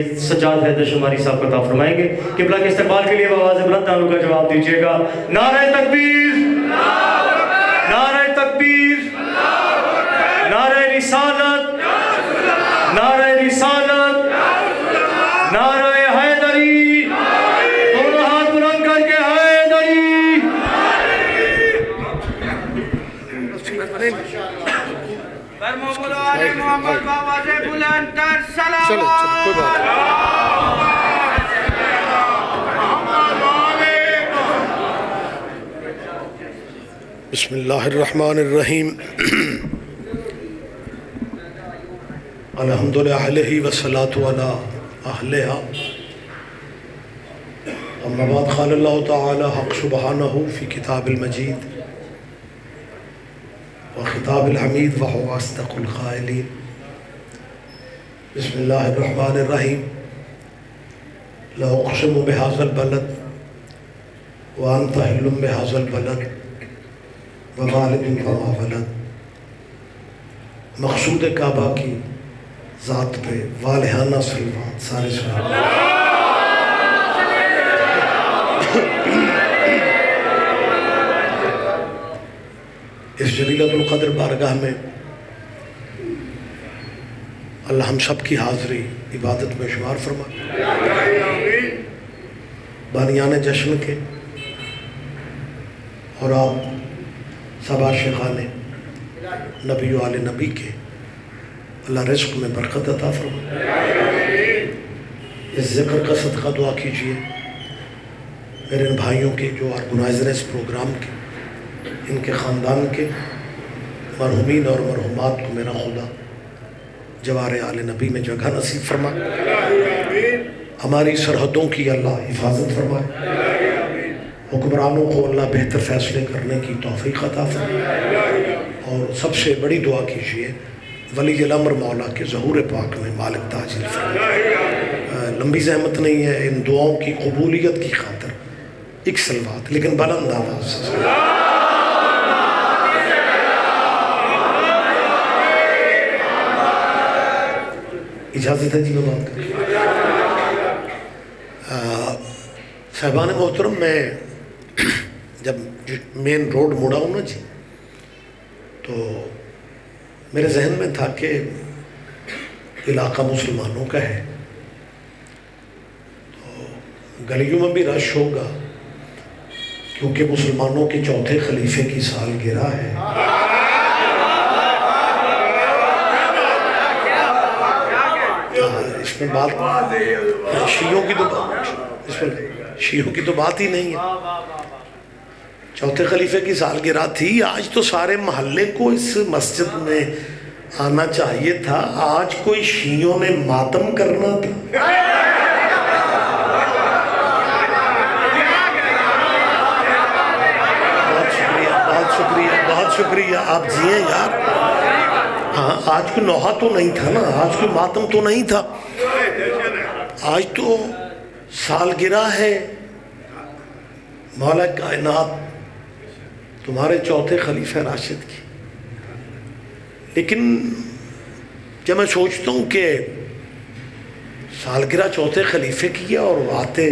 سجاد حیدر شماری صاحب کو عطا فرمائیں گے۔ قبلہ کے استقبال کے لیے آواز بلند تعلق کا جواب دیجیے گا۔ نعرہ تکبیر، نعرہ تکبیر، نعرہ رسالت، نعرہ رسالت، نعرہ حیدری، دونوں ہاتھ بلند کر کے حیدری۔ محمد بابا سے بلند تر سلام۔ بسم اللہ الرحمن الرحیم۔ الحمد للہ والصلاة علی اہلہا۔ اما بعد قال اللہ تعالی حق سبحانہ فی کتاب المجید وخطاب الحمید وهو اصدق القائلین۔ بسم اللہ الرحمن الرحیم۔ لا اقسم بهذا البلد وانت حل بهذا البلد ووالد وما ولد۔ مقصود کعبہ کی ذات پہ والہانہ صلوات سارے سلام۔ اس جلیلۃ القدر بارگاہ میں اللہ ہم سب کی حاضری عبادت میں شمار فرما۔ بانیان جشن کے اور آپ سب عاشقان نبی و آل نبی کے اللہ رزق میں برکت عطا فرما۔ اس ذکر کا صدقہ دعا کیجئے میرے ان بھائیوں کے جو آرگنائزر ہیں اس پروگرام کے، ان کے خاندان کے مرحومین اور مرحومات کو میرا خدا جوار آل نبی میں جگہ نصیب فرما۔ ہماری سرحدوں کی اللہ حفاظت فرمائے۔ حکمرانوں کو اللہ بہتر فیصلے کرنے کی توفیق عطا فرمائے۔ اور سب سے بڑی دعا کیجئے ولی الامر مولا کے ظہور پاک میں مالک تاجل فرمائے۔ لمبی زحمت نہیں ہے، ان دعاؤں کی قبولیت کی خاطر ایک صلوات لیکن بلند آواز سے اجازت ہے جی میں بات کریں۔ صاحبان محترم، میں جب مین روڈ مڑا ہوں نا جی، تو میرے ذہن میں تھا کہ علاقہ مسلمانوں کا ہے، تو گلیوں میں بھی رش ہوگا کیونکہ مسلمانوں کے چوتھے خلیفے کی سالگرہ ہے۔ اس میں بات شیعوں کی تو بات ہی نہیں ہے۔ چوتھے خلیفے کی سالگرہ تھی، آج تو سارے محلے کو اس مسجد میں آنا چاہیے تھا، آج کوئی شیعوں نے ماتم کرنا تھا۔ بہت شکریہ، آپ جیئے یار۔ ہاں، آج کوئی نوحہ تو نہیں تھا نا، آج کوئی ماتم تو نہیں تھا، آج تو سالگرہ ہے مولا کائنات تمہارے چوتھے خلیفہ راشد کی۔ لیکن جب میں سوچتا ہوں کہ سالگرہ چوتھے خلیفے کی ہے اور وہ آتے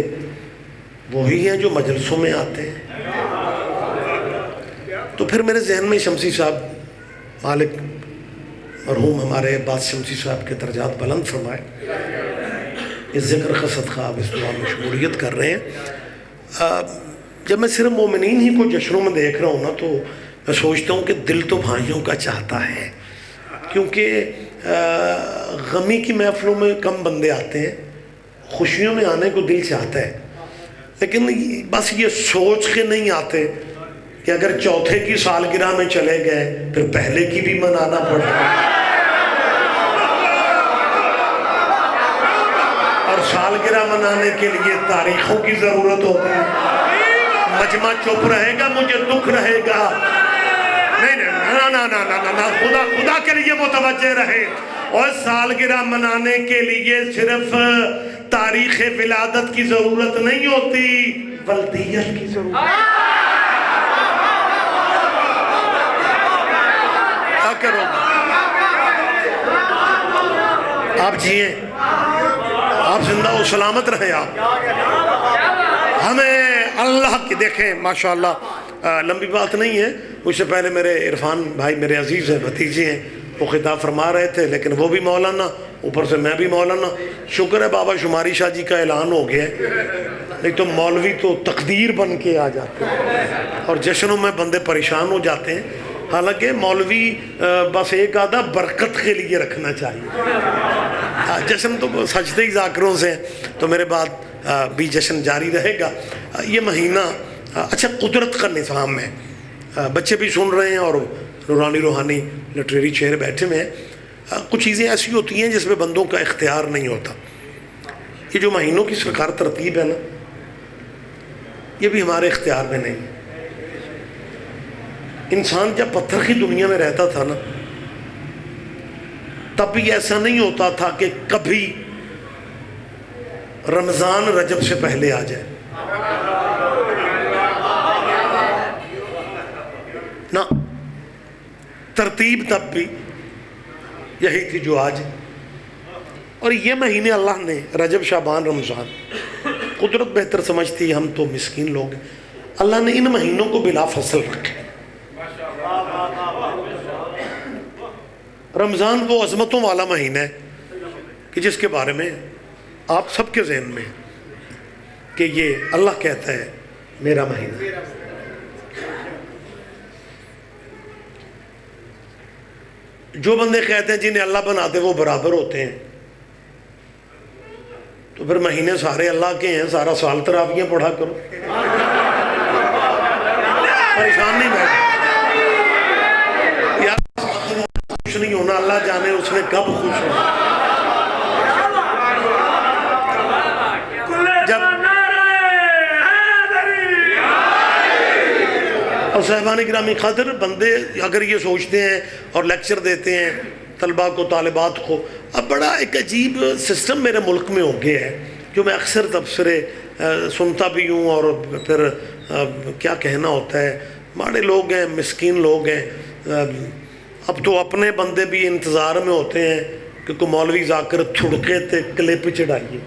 وہی ہیں جو مجلسوں میں آتے ہیں، تو پھر میرے ذہن میں شمسی صاحب مالک مرحوم ہمارے عباس شمسی صاحب کے درجات بلند فرمائے، اس ذکر کا صدقہ آپ اس دعا میں شمولیت کر رہے ہیں۔ جب میں صرف مومنین ہی کو جشنوں میں دیکھ رہا ہوں نا، تو میں سوچتا ہوں کہ دل تو بھائیوں کا چاہتا ہے، کیونکہ غمی کی محفلوں میں کم بندے آتے ہیں، خوشیوں میں آنے کو دل چاہتا ہے، لیکن بس یہ سوچ کے نہیں آتے کہ اگر چوتھے کی سالگرہ میں چلے گئے پھر پہلے کی بھی منانا پڑتا ہے، اور سالگرہ منانے کے لیے تاریخوں کی ضرورت ہوتی ہے۔ مجمع چپ رہے گا، مجھے دکھ رہے گا، نہیں خدا کے لیے متوجہ رہے۔ اور سالگرہ منانے کے لیے صرف تاریخ ولادت کی ضرورت نہیں ہوتی، ولدیت کی ضرورت۔ کیا کرو آپ جیئے آپ زندہ و سلامت رہیں. آپ ہمیں اللہ کی دیکھیں ماشاءاللہ لمبی بات نہیں ہے. مجھ سے پہلے میرے عرفان بھائی میرے عزیز ہیں بھتیجے ہیں وہ خطاب فرما رہے تھے لیکن وہ بھی مولانا اوپر سے میں بھی مولانا. شکر ہے بابا شماری شاہ جی کا اعلان ہو گیا ہے نہیں تو مولوی تو تقدیر بن کے آ جاتے ہیں اور جشنوں میں بندے پریشان ہو جاتے ہیں. حالانکہ مولوی بس ایک آدھا برکت کے لیے رکھنا چاہیے. جشن تو سجدے ہی ذاکروں سے تو میرے بعد بھی جشن جاری رہے گا. یہ مہینہ اچھا قدرت کا نظام ہے. بچے بھی سن رہے ہیں اور نورانی روحانی لٹریری چہرے بیٹھے ہوئے ہیں. کچھ چیزیں ایسی ہوتی ہیں جس میں بندوں کا اختیار نہیں ہوتا. یہ جو مہینوں کی سرکار ترتیب ہے نا یہ بھی ہمارے اختیار میں نہیں. انسان جب پتھر کی دنیا میں رہتا تھا نا تب بھی ایسا نہیں ہوتا تھا کہ کبھی رمضان رجب سے پہلے آ جائے نا. ترتیب تب بھی یہی تھی جو آج. اور یہ مہینے اللہ نے رجب شعبان رمضان قدرت بہتر سمجھتی ہم تو مسکین لوگ ہیں. اللہ نے ان مہینوں کو بلا فصل رکھے. رمضان وہ عظمتوں والا مہینہ ہے کہ جس کے بارے میں آپ سب کے ذہن میں کہ یہ اللہ کہتا ہے میرا مہینہ. جو بندے کہتے ہیں جنہیں اللہ بنا دے وہ برابر ہوتے ہیں تو پھر مہینے سارے اللہ کے ہیں. سارا سال تراویحیں پڑھا کرو پریشان نہیں بیٹھے یار. خوش نہیں ہونا اللہ جانے اس نے کب خوش ہونا. جب اور صاحبان گرامی قدر بندے اگر یہ سوچتے ہیں اور لیکچر دیتے ہیں طلباء کو طالبات کو. اب بڑا ایک عجیب سسٹم میرے ملک میں ہو گیا ہے جو میں اکثر تبصرے سنتا بھی ہوں اور پھر کیا کہنا ہوتا ہے. ماڑے لوگ ہیں مسکین لوگ ہیں. اب تو اپنے بندے بھی انتظار میں ہوتے ہیں کہ کوئی مولوی ذاکر تھڑکے تے کلپ چڑھائیے.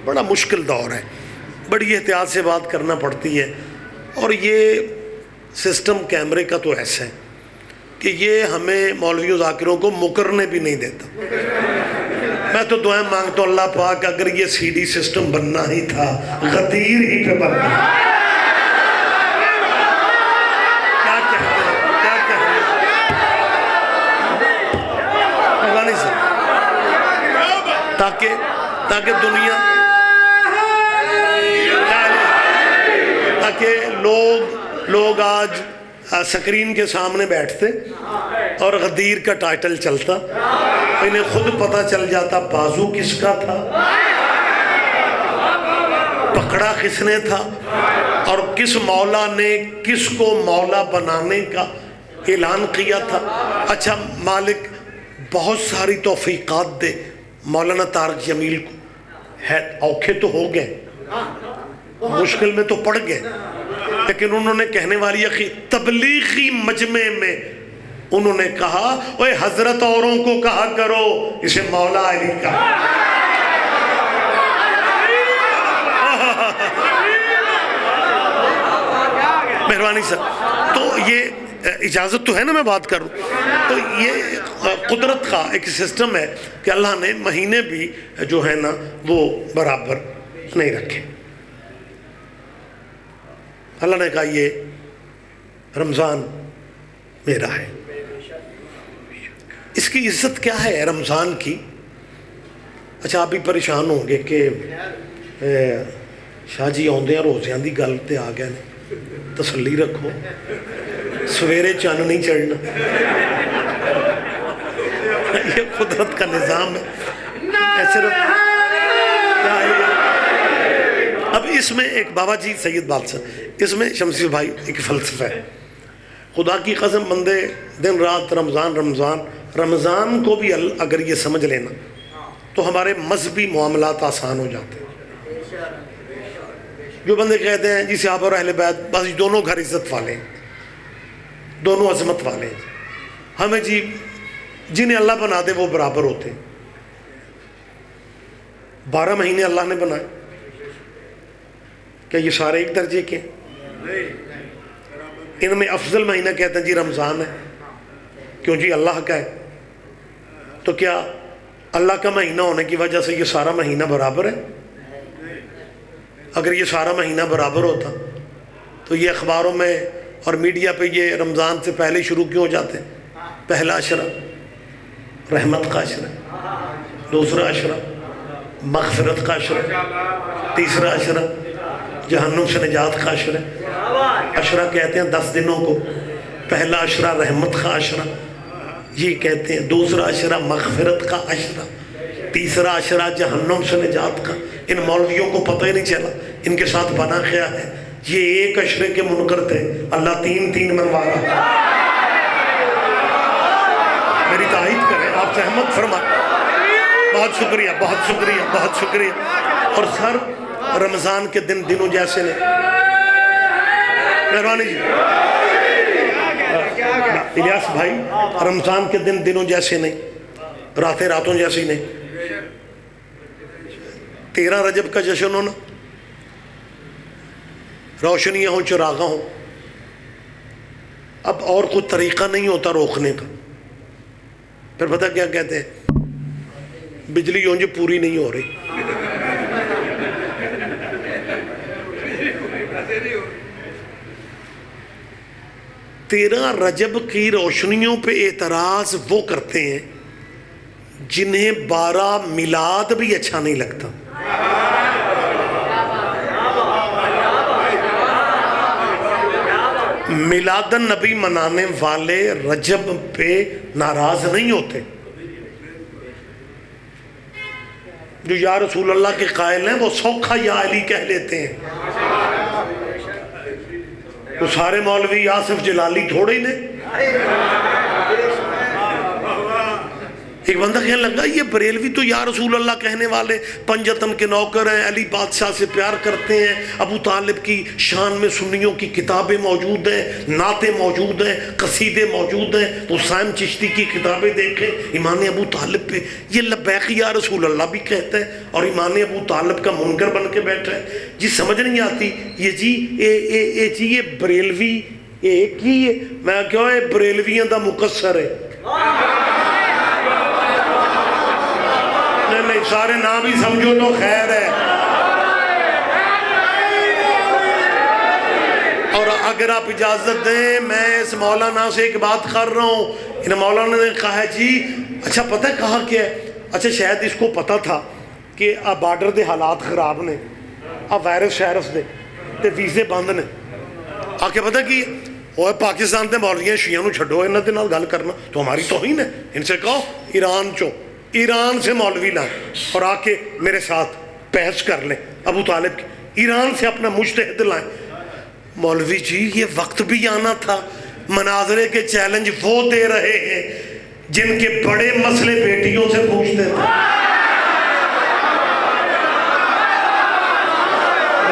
بڑا مشکل دور ہے. بڑی احتیاط سے بات کرنا پڑتی ہے. اور یہ سسٹم کیمرے کا تو ایسا ہے کہ یہ ہمیں مولویوں ذاکروں کو مکرنے بھی نہیں دیتا. میں تو دعائیں مانگتا ہوں اللہ پاک اگر یہ سی ڈی سسٹم بننا ہی تھا غدیر ہی پہ بننا. کیا کہتے ہیں کیا کہتے ہیں نہیں سر تاکہ دنیا تاکہ لوگ آج سکرین کے سامنے بیٹھتے اور غدیر کا ٹائٹل چلتا انہیں خود پتہ چل جاتا بازو کس کا تھا پکڑا کس نے تھا اور کس مولا نے کس کو مولا بنانے کا اعلان کیا تھا. اچھا مالک بہت ساری توفیقات دے مولانا طارق جمیل کو. ہے اوکھے تو ہو گئے مشکل میں تو پڑ گئے لیکن انہوں نے کہنے والی تبلیغی مجمع میں انہوں نے کہا اوے حضرت اوروں کو کہا کرو اسے مولا علی کا. مہربانی سر. تو یہ اجازت تو ہے نا میں بات کروں. تو یہ قدرت کا ایک سسٹم ہے کہ اللہ نے مہینے بھی جو ہے نا وہ برابر نہیں رکھے. اللہ نے کہا یہ رمضان میرا ہے. اس کی عزت کیا ہے رمضان کی؟ اچھا آپ بھی پریشان ہوں گے کہ شاہ جی آدھے ہیں روزیاں دی گل تے آ گئے نے. تسلی رکھو سویرے چن نہیں چڑھنا. یہ قدرت کا نظام ہے. اب اس میں ایک بابا جی سید بادشاہ اس میں شمسی بھائی ایک فلسفہ ہے. خدا کی قسم بندے دن رات رمضان کو بھی اگر یہ سمجھ لینا تو ہمارے مذہبی معاملات آسان ہو جاتے ہیں. جو بندے کہتے ہیں جی صحابہ اور اہل بیت بس دونوں گھر عزت والے ہیں دونوں عظمت والے ہیں ہمیں جی جنہیں اللہ بنا دے وہ برابر ہوتے ہیں. 12 مہینے اللہ نے بنائے، کیا یہ سارے ایک درجے کے ہیں؟ ان میں افضل مہینہ کہتے ہیں جی رمضان ہے، کیوں جی اللہ کا ہے، تو کیا اللہ کا مہینہ ہونے کی وجہ سے یہ سارا مہینہ برابر ہے؟ اگر یہ سارا مہینہ برابر ہوتا تو یہ اخباروں میں اور میڈیا پہ یہ رمضان سے پہلے شروع کیوں ہو جاتے ہیں؟ پہلا عشرہ رحمت کا عشرہ، دوسرا عشرہ مغفرت کا عشرہ، تیسرا عشرہ جہنم سے نجات کا عشرہ۔ عشرہ کہتے ہیں 10 دنوں کو، پہلا عشرہ رحمت کا عشرہ یہ کہتے ہیں، دوسرا عشرہ مغفرت کا عشرہ، تیسرا عشرہ جہنم سے نجات کا۔ ان مولویوں کو پتہ ہی نہیں چلا، ان کے ساتھ بنا کیا ہے، یہ ایک عشرے کے منکر تھے، اللہ 3 منوا رہا۔ میری تائید کریں، آپ سہمت فرمائیں۔ بہت شکریہ، بہت شکریہ، بہت شکریہ۔ اور سر رمضان کے دنوں جیسے نہیں، مہربانی جی الیاس بھائی، رمضان کے دنوں جیسے نہیں، راتوں جیسی نہیں۔ 13 رجب کا جشن ہونا، روشنیاں ہوں، چراغاں ہوں، اب اور کوئی طریقہ نہیں ہوتا روکنے کا۔ پھر پتہ کیا کہتے ہیں؟ بجلی یوں جو پوری نہیں ہو رہی۔ تیرہ رجب کی روشنیوں پہ اعتراض وہ کرتے ہیں جنہیں 12 میلاد بھی اچھا نہیں لگتا۔ میلاد النبی منانے والے رجب پہ ناراض نہیں ہوتے، جو یا رسول اللہ کے قائل ہیں وہ سوکھا یا علی کہہ لیتے ہیں۔ تو سارے مولوی آصف جلالی تھوڑے ہی نے۔ ایک بندہ کہنے لگا یہ بریلوی تو یا رسول اللہ کہنے والے پنجتن کے نوکر ہیں، علی بادشاہ سے پیار کرتے ہیں، ابو طالب کی شان میں سنیوں کی کتابیں موجود ہیں، نعتیں موجود ہیں، قصیدے موجود ہیں، حسین چشتی کی کتابیں دیکھیں، ایمان ابو طالب پہ یہ لبیک یا رسول اللہ بھی کہتا ہے اور ایمان ابو طالب کا منکر بن کے بیٹھا ہے۔ جی سمجھ نہیں آتی یہ جی یہ بریلوی ایک ہی ہے، میں کہوں یہ بریلویاں دا مقصر ہے۔ نہیں سارے نام ہی سمجھو تو خیر ہے۔ اور اگر آپ اجازت دیں میں اس مولانا سے ایک بات کر رہا ہوں، ان مولانا نے کہا ہے جی اچھا پتہ کہا کیا ہے، اچھا شاید اس کو پتہ تھا کہ اب بارڈر دے حالات خراب نے، اب وائرس شائرس دے تے ویزے بند نے، آکے پتہ کی وہ پاکستان دے مولویاں شیعہ نو چھڈو، انہاں دے نال گل کرنا تو ہماری توہین ہے، ان سے کہو ایران سے مولوی لائیں اور آ کے میرے ساتھ بحث کر لیں، ابو طالب کی ایران سے اپنا مجتہد لائیں۔ مولوی جی یہ وقت بھی آنا تھا، مناظرے کے چیلنج وہ دے رہے ہیں جن کے بڑے مسئلے بیٹیوں سے پوچھتے تھے۔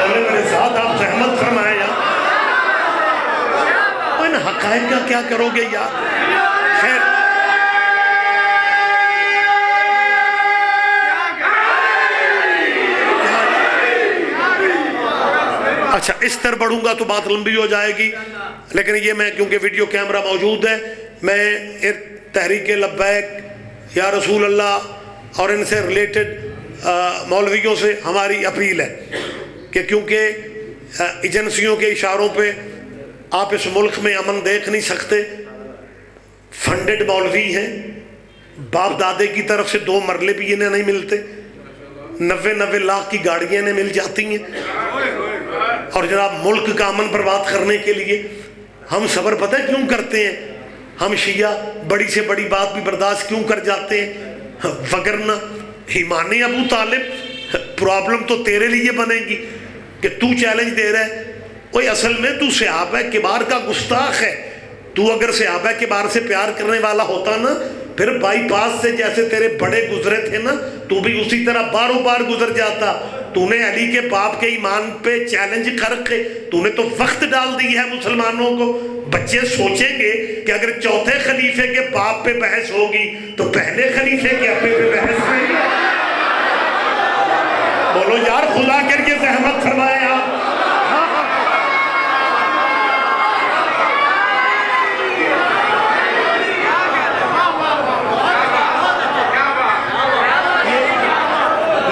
میرے ساتھ آپ سہمت فرمائیں یار، ان حقائق کا کیا کرو گے یار؟ خیر اچھا اس طرح بڑھوں گا تو بات لمبی ہو جائے گی، لیکن یہ میں کیونکہ ویڈیو کیمرہ موجود ہے، میں تحریک لبیک یا رسول اللہ اور ان سے ریلیٹڈ مولویوں سے ہماری اپیل ہے کہ کیونکہ ایجنسیوں کے اشاروں پہ آپ اس ملک میں امن دیکھ نہیں سکتے، فنڈڈ مولوی ہیں، باپ دادے کی طرف سے 2 مرلے بھی انہیں نہیں ملتے، 90 لاکھ کی گاڑیاں انہیں مل جاتی ہیں، اور جناب ملک کا امن پر بات کرنے کے لیے ہم صبر پتہ کیوں کرتے ہیں؟ ہم شیعہ بڑی سے بڑی بات بھی برداشت کیوں کر جاتے ہیں؟ وگرنہ ایمان ابو طالب پرابلم تو تیرے لیے بنے گی کہ تو چیلنج دے رہا ہے، اوہ اصل میں تو صحابہ کبار کا گستاخ ہے، تو اگر صحابہ کبار سے پیار کرنے والا ہوتا نا پھر بائی پاس سے جیسے تیرے بڑے گزرے تھے نا تو بھی اسی طرح باروں بار گزر جاتا۔ تو نے علی کے باپ کے ایمان پہ چیلنج کر کے تو نے تو وقت ڈال دی ہے مسلمانوں کو۔ بچے سوچیں گے کہ اگر چوتھے خلیفے کے باپ پہ بحث ہوگی تو پہلے خلیفے کے ابے پہ بحث ہوگی۔ بولو یار خدا کر کے زحمت فرمائے آپ.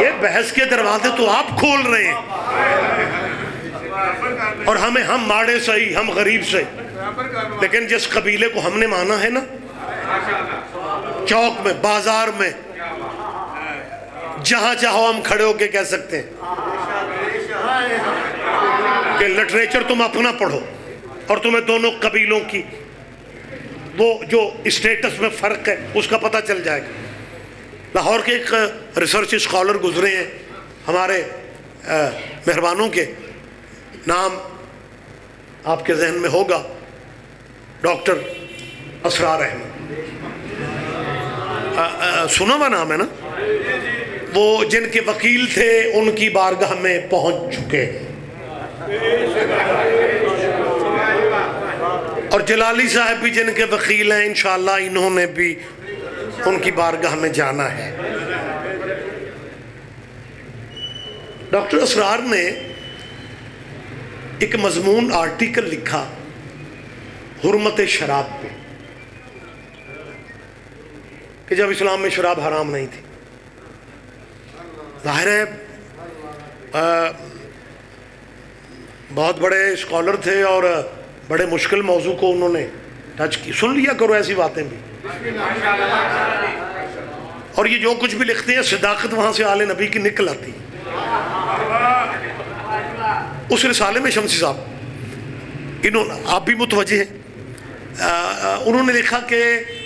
یہ بحث کے دروازے تو آپ کھول رہے ہیں اور ہم ماڑے صحیح, ہم غریب صحیح, لیکن جس قبیلے کو ہم نے مانا ہے نا, چوک میں, بازار میں, جہاں چاہو ہم کھڑے ہو کے کہہ سکتے ہیں کہ لٹریچر تم اپنا پڑھو اور تمہیں دونوں قبیلوں کی وہ جو اسٹیٹس میں فرق ہے اس کا پتہ چل جائے گا. لاہور کے ایک ریسرچ اسکالر گزرے ہیں ہمارے مہربانوں کے, نام آپ کے ذہن میں ہوگا, ڈاکٹر اسرار احمد. سنا ہوا نام ہے نا, وہ جن کے وکیل تھے ان کی بارگاہ میں پہنچ چکے, اور جلالی صاحب بھی جن کے وکیل ہیں انشاءاللہ انہوں نے بھی ان کی بارگاہ میں جانا ہے. ڈاکٹر اسرار نے ایک مضمون آرٹیکل لکھا حرمت شراب پہ, کہ جب اسلام میں شراب حرام نہیں تھی. ظاہر ہے بہت بڑے اسکالر تھے اور بڑے مشکل موضوع کو انہوں نے ٹچ کی. سن لیا کرو ایسی باتیں بھی, اور یہ جو کچھ بھی لکھتے ہیں صداقت وہاں سے آل نبی کی نکل آتی. اس رسالے میں شمسی صاحب آپ بھی متوجہ ہیں, انہوں نے لکھا کہ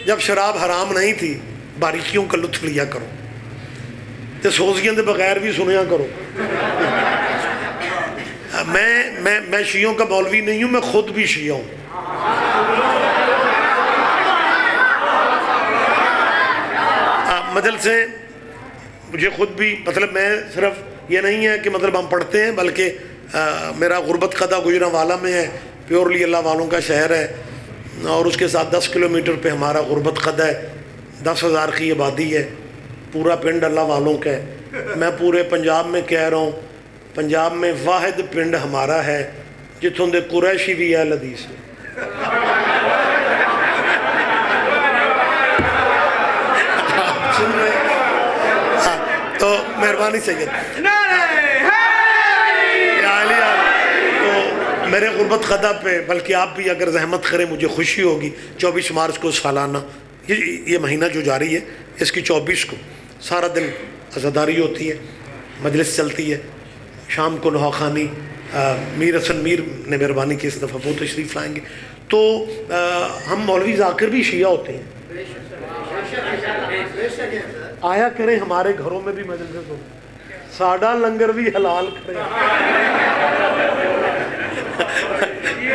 جب شراب حرام نہیں تھی باریکیوں کا لطف لیا کرو, تے سوزیاں دے بغیر بھی سنیا کرو. میں شیعوں کا مولوی نہیں ہوں, میں خود بھی شیعہ ہوں. مجلسیں مجھے خود بھی, مطلب میں صرف یہ نہیں ہے کہ مطلب ہم پڑھتے ہیں, بلکہ میرا غربت قدہ گجرانوالہ میں ہے, پیورلی اللہ والوں کا شہر ہے, اور اس کے ساتھ 10 کلومیٹر پہ ہمارا غربت قدہ ہے, 10,000 کی آبادی ہے, پورا پنڈ اللہ والوں کا ہے. میں پورے پنجاب میں کہہ رہا ہوں, پنجاب میں واحد پنڈ ہمارا ہے جتوں دے قریشی بھی اہل حدیث ہے. سن رہے تو مہربانی سید, تو میرے غربت قدہ پہ, بلکہ آپ بھی اگر زحمت کریں مجھے خوشی ہوگی. 24 مارچ کو سالانہ یہ مہینہ جو جاری ہے اس کی 24 کو سارا دن عزاداری ہوتی ہے, مجلس چلتی ہے, شام کو نواخانی میر حسن میر نے مہربانی کی اس دفعہ وہ تشریف لائیں گے. تو ہم مولوی ذاکر بھی شیعہ ہوتے ہیں, آیا کریں ہمارے گھروں میں بھی مجلس ہو, ساڈا لنگر بھی حلال کریں.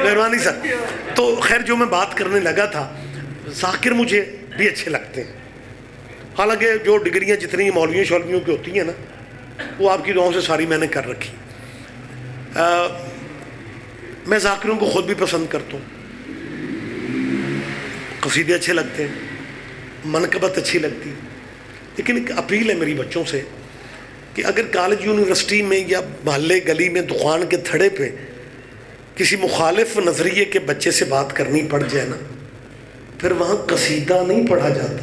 مہربانی صاحب. تو خیر جو میں بات کرنے لگا تھا, ذاکر مجھے بھی اچھے لگتے ہیں, حالانکہ جو ڈگریاں جتنی مولویوں شولویوں کی ہوتی ہیں نا وہ آپ کی دعاؤں سے ساری میں نے کر رکھی. میں ذاکروں کو خود بھی پسند کرتا ہوں, قصیدے اچھے لگتے ہیں, منقبت اچھی لگتی ہے, لیکن ایک اپیل ہے میری بچوں سے کہ اگر کالج یونیورسٹی میں یا محلے گلی میں دکان کے تھڑے پہ کسی مخالف نظریے کے بچے سے بات کرنی پڑ جائے نا, پھر وہاں قصیدہ نہیں پڑھا جاتا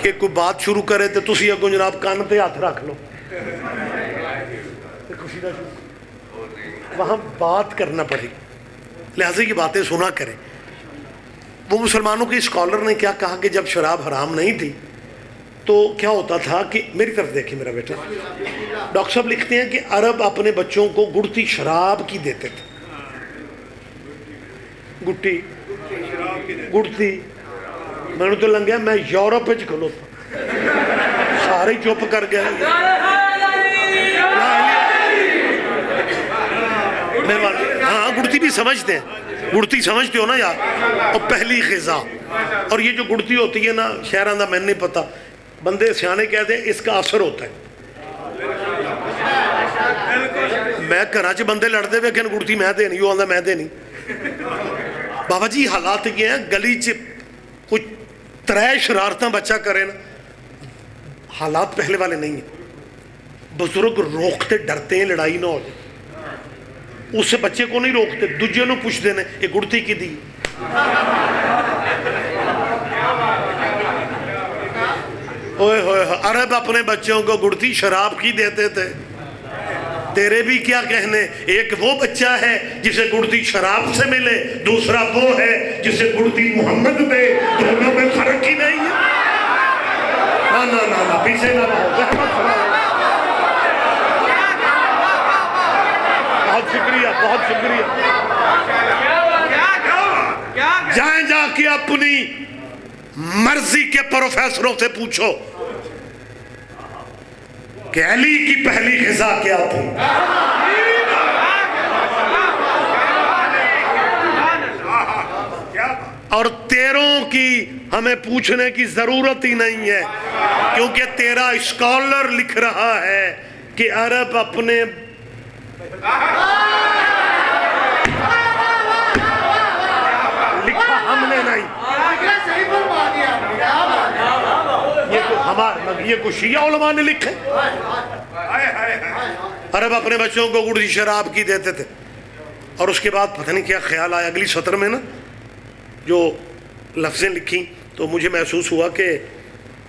کہ کوئی بات شروع کرے تو تسی اگوں جناب کان پہ ہاتھ رکھ لو, قصیدہ شروع, وہاں بات کرنا پڑے, لہٰذا یہ باتیں سنا کریں. وہ مسلمانوں کے اسکالر نے کیا کہا کہ جب شراب حرام نہیں تھی تو کیا ہوتا تھا کہ, میری طرف دیکھیں میرا بیٹا, ڈاکٹر صاحب لکھتے ہیں کہ عرب اپنے بچوں کو گڑتی شراب کی دیتے تھے. گٹی گڑتی میں نے تو لنگیا, میں یورپ میں کھلوتا, سارے چپ کر گئے. ہاں گڑتی بھی سمجھتے ہیں, گڑتی سمجھتے ہو نا یار, اور پہلی غذا. اور یہ جو گڑتی ہوتی ہے نا شہروں کا میں نہیں پتا, بندے سیانے کہتے ہیں اس کا اثر ہوتا ہے. میں گھر چ بندے لڑتے وے کہ گڑتی میں دینی, وہ آتا میں دینی. بابا جی حالات یہ ہیں, گلی چ کچھ 3 شرارتاں بچہ کرے نا حالات پہلے والے نہیں ہیں. بزرگ روکتے ڈرتے ہیں لڑائی نہ ہو جائے. اس سے بچے کو نہیں روکتے, دوجے نو پوچھ دینے یہ گڑتی کی دی. اوئے ہوئے عرب اپنے بچوں کو گڑتی شراب کی دیتے تھے. تیرے بھی کیا کہنے, ایک وہ بچہ ہے جسے گڑتی شراب سے ملے, دوسرا وہ ہے جسے گڑتی محمد دے, دونوں میں فرق ہی نہیں ہے. نا پیچھے نہ رہو, زحمت فرمائے. بہت شکریہ, بہت شکریہ. جائیں جا کے اپنی مرضی کے پروفیسروں سے پوچھو کہ علی کی پہلی غذا کیا تھی. اور تیروں کی ہمیں پوچھنے کی ضرورت ہی نہیں ہے, کیونکہ تیرا اسکالر لکھ رہا ہے کہ عرب اپنے لکھا ہم نے نہیں. یہ کو شیعہ علماء نے لکھے. عرب اپنے بچوں کو گڑتی شراب کی دیتے تھے. اور اس کے بعد پتہ نہیں کیا خیال آیا, اگلی سطر میں نا جو لفظیں لکھی تو مجھے محسوس ہوا کہ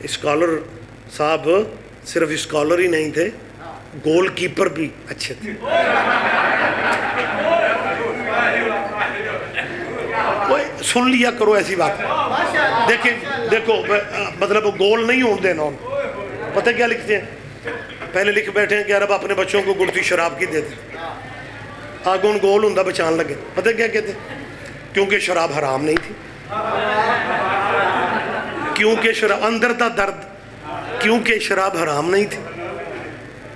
اسکالر صاحب صرف اسکالر ہی نہیں تھے, گول کیپر بھی اچھے تھے. سن لیا کرو ایسی بات. دیکھو مطلب گول نہیں ہونے دینا. پتہ کیا لکھتے ہیں, پہلے لکھ بیٹھے ہیں کہ عرب اپنے بچوں کو گڑتی شراب کی دیتے, آگے ان گول ہوں بچان لگے. پتہ کیا کہتے ہیں, کیونکہ شراب حرام نہیں تھی. کیونکہ شراب اندر دا درد, کیونکہ شراب حرام نہیں تھی.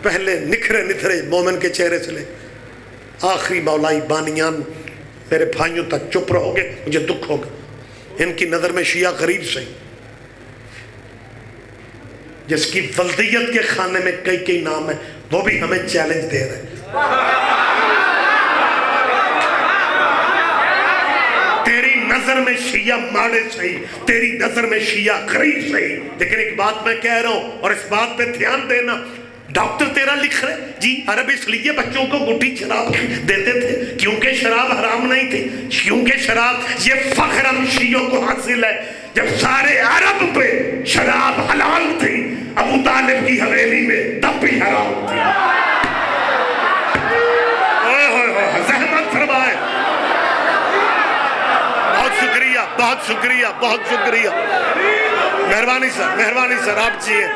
پہلے نکھرے نتھرے مومن کے چہرے سے لے آخری مولائی بانیان میرے بھائیوں تک چپ رہو گے, مجھے دکھ ہوگا. ان کی نظر میں شیعہ غریب سے جس کی ولدیت کے خانے میں کئی نام ہیں, وہ بھی ہمیں چیلنج دے رہے ہیں. تیری نظر میں شیعہ ماڑے صحیح, تیری نظر میں شیعہ غریب صحیح, لیکن ایک بات میں کہہ رہا ہوں اور اس بات پہ دھیان دینا. ڈاکٹر تیرا لکھ رہے جی عرب اس لیے بچوں کو گٹی شراب دیتے تھے کیونکہ شراب حرام نہیں تھی. کیونکہ شراب, یہ فخر ہم شیعوں کو حاصل ہے, جب سارے عرب پہ شراب حلال تھی, ابو طالب کی حویلی میں تب بھی حرام تھی. زحمت فرمائے. بہت شکریہ, بہت شکریہ, بہت شکریہ. مہربانی سر, مہربانی سر, آپ چاہیے.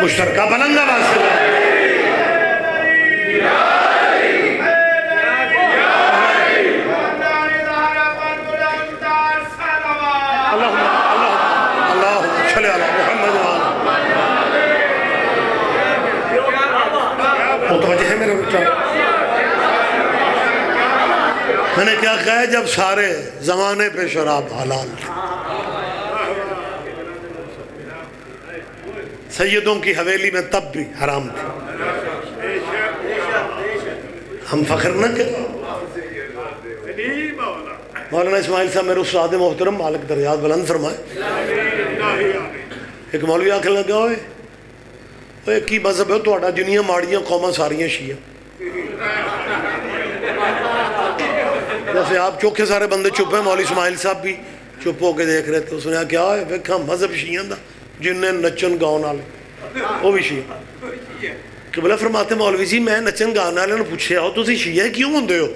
مشترکہ بلند آواز سے اللہم صلی علی محمد. متوجہ ہے میرے بچہ, میں نے کیا کہا ہے, جب سارے زمانے پہ شراب حلال تھی, سیدوں کی حویلی میں تب بھی حرام تھی. ہم فخر نہ کریں. مولانا اسماعیل صاحب میرے استاد محترم, مالک درجات بلند فرمائے. ایک مولوی آکھنے لگا, ہوئے کی مذہب ہے تہاڈا جنیاں ماڑیاں قوماں ساریاں شیعہ. جیسے آپ چوکھے سارے بندے چپ ہیں, مولوی اسماعیل صاحب بھی چپ ہو کے دیکھ رہے تھے. اس نے کہا کیا ہے, ویکھاں مذہب شیعہ دا جنہیں نچن گاؤں والے وہ بھی شیعہ. قبلہ فرماتے مولوی جی میں نچن گاؤں والے نے پوچھے آؤ تسی شیعہ کیوں ہوندے ہو؟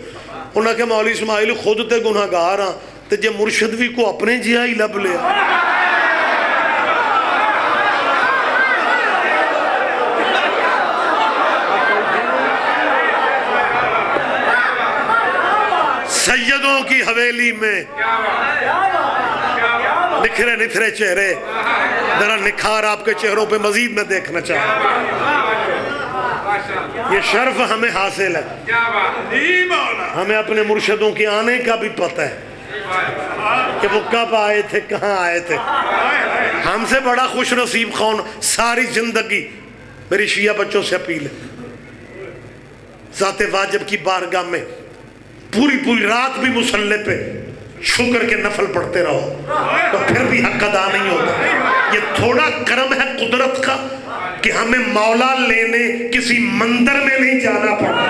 انہوں نے کہا مولوی اسماعیل خود تے گناہگار ہاں تے جے مرشد بھی کو اپنے جہا ہی لب لیا. سیدوں کی حویلی میں نکھرے نتھرے چہرے, ذرا نکھار آپ کے چہروں پہ مزید میں دیکھنا چاہوں. یہ شرف ہمیں حاصل ہے, ہمیں اپنے مرشدوں کے آنے کا بھی پتہ ہے کہ وہ کب آئے تھے, کہاں آئے تھے. ہم سے بڑا خوش نصیب کون؟ ساری زندگی میری شیعہ بچوں سے اپیل ہے، ذات واجب کی بارگاہ میں پوری رات بھی مصلی پہ شکر کے نفل پڑھتے رہو تو پھر بھی حق ادا نہیں ہوتا۔ یہ تھوڑا کرم ہے قدرت کا کہ ہمیں مولا لینے کسی مندر میں نہیں جانا پڑا۔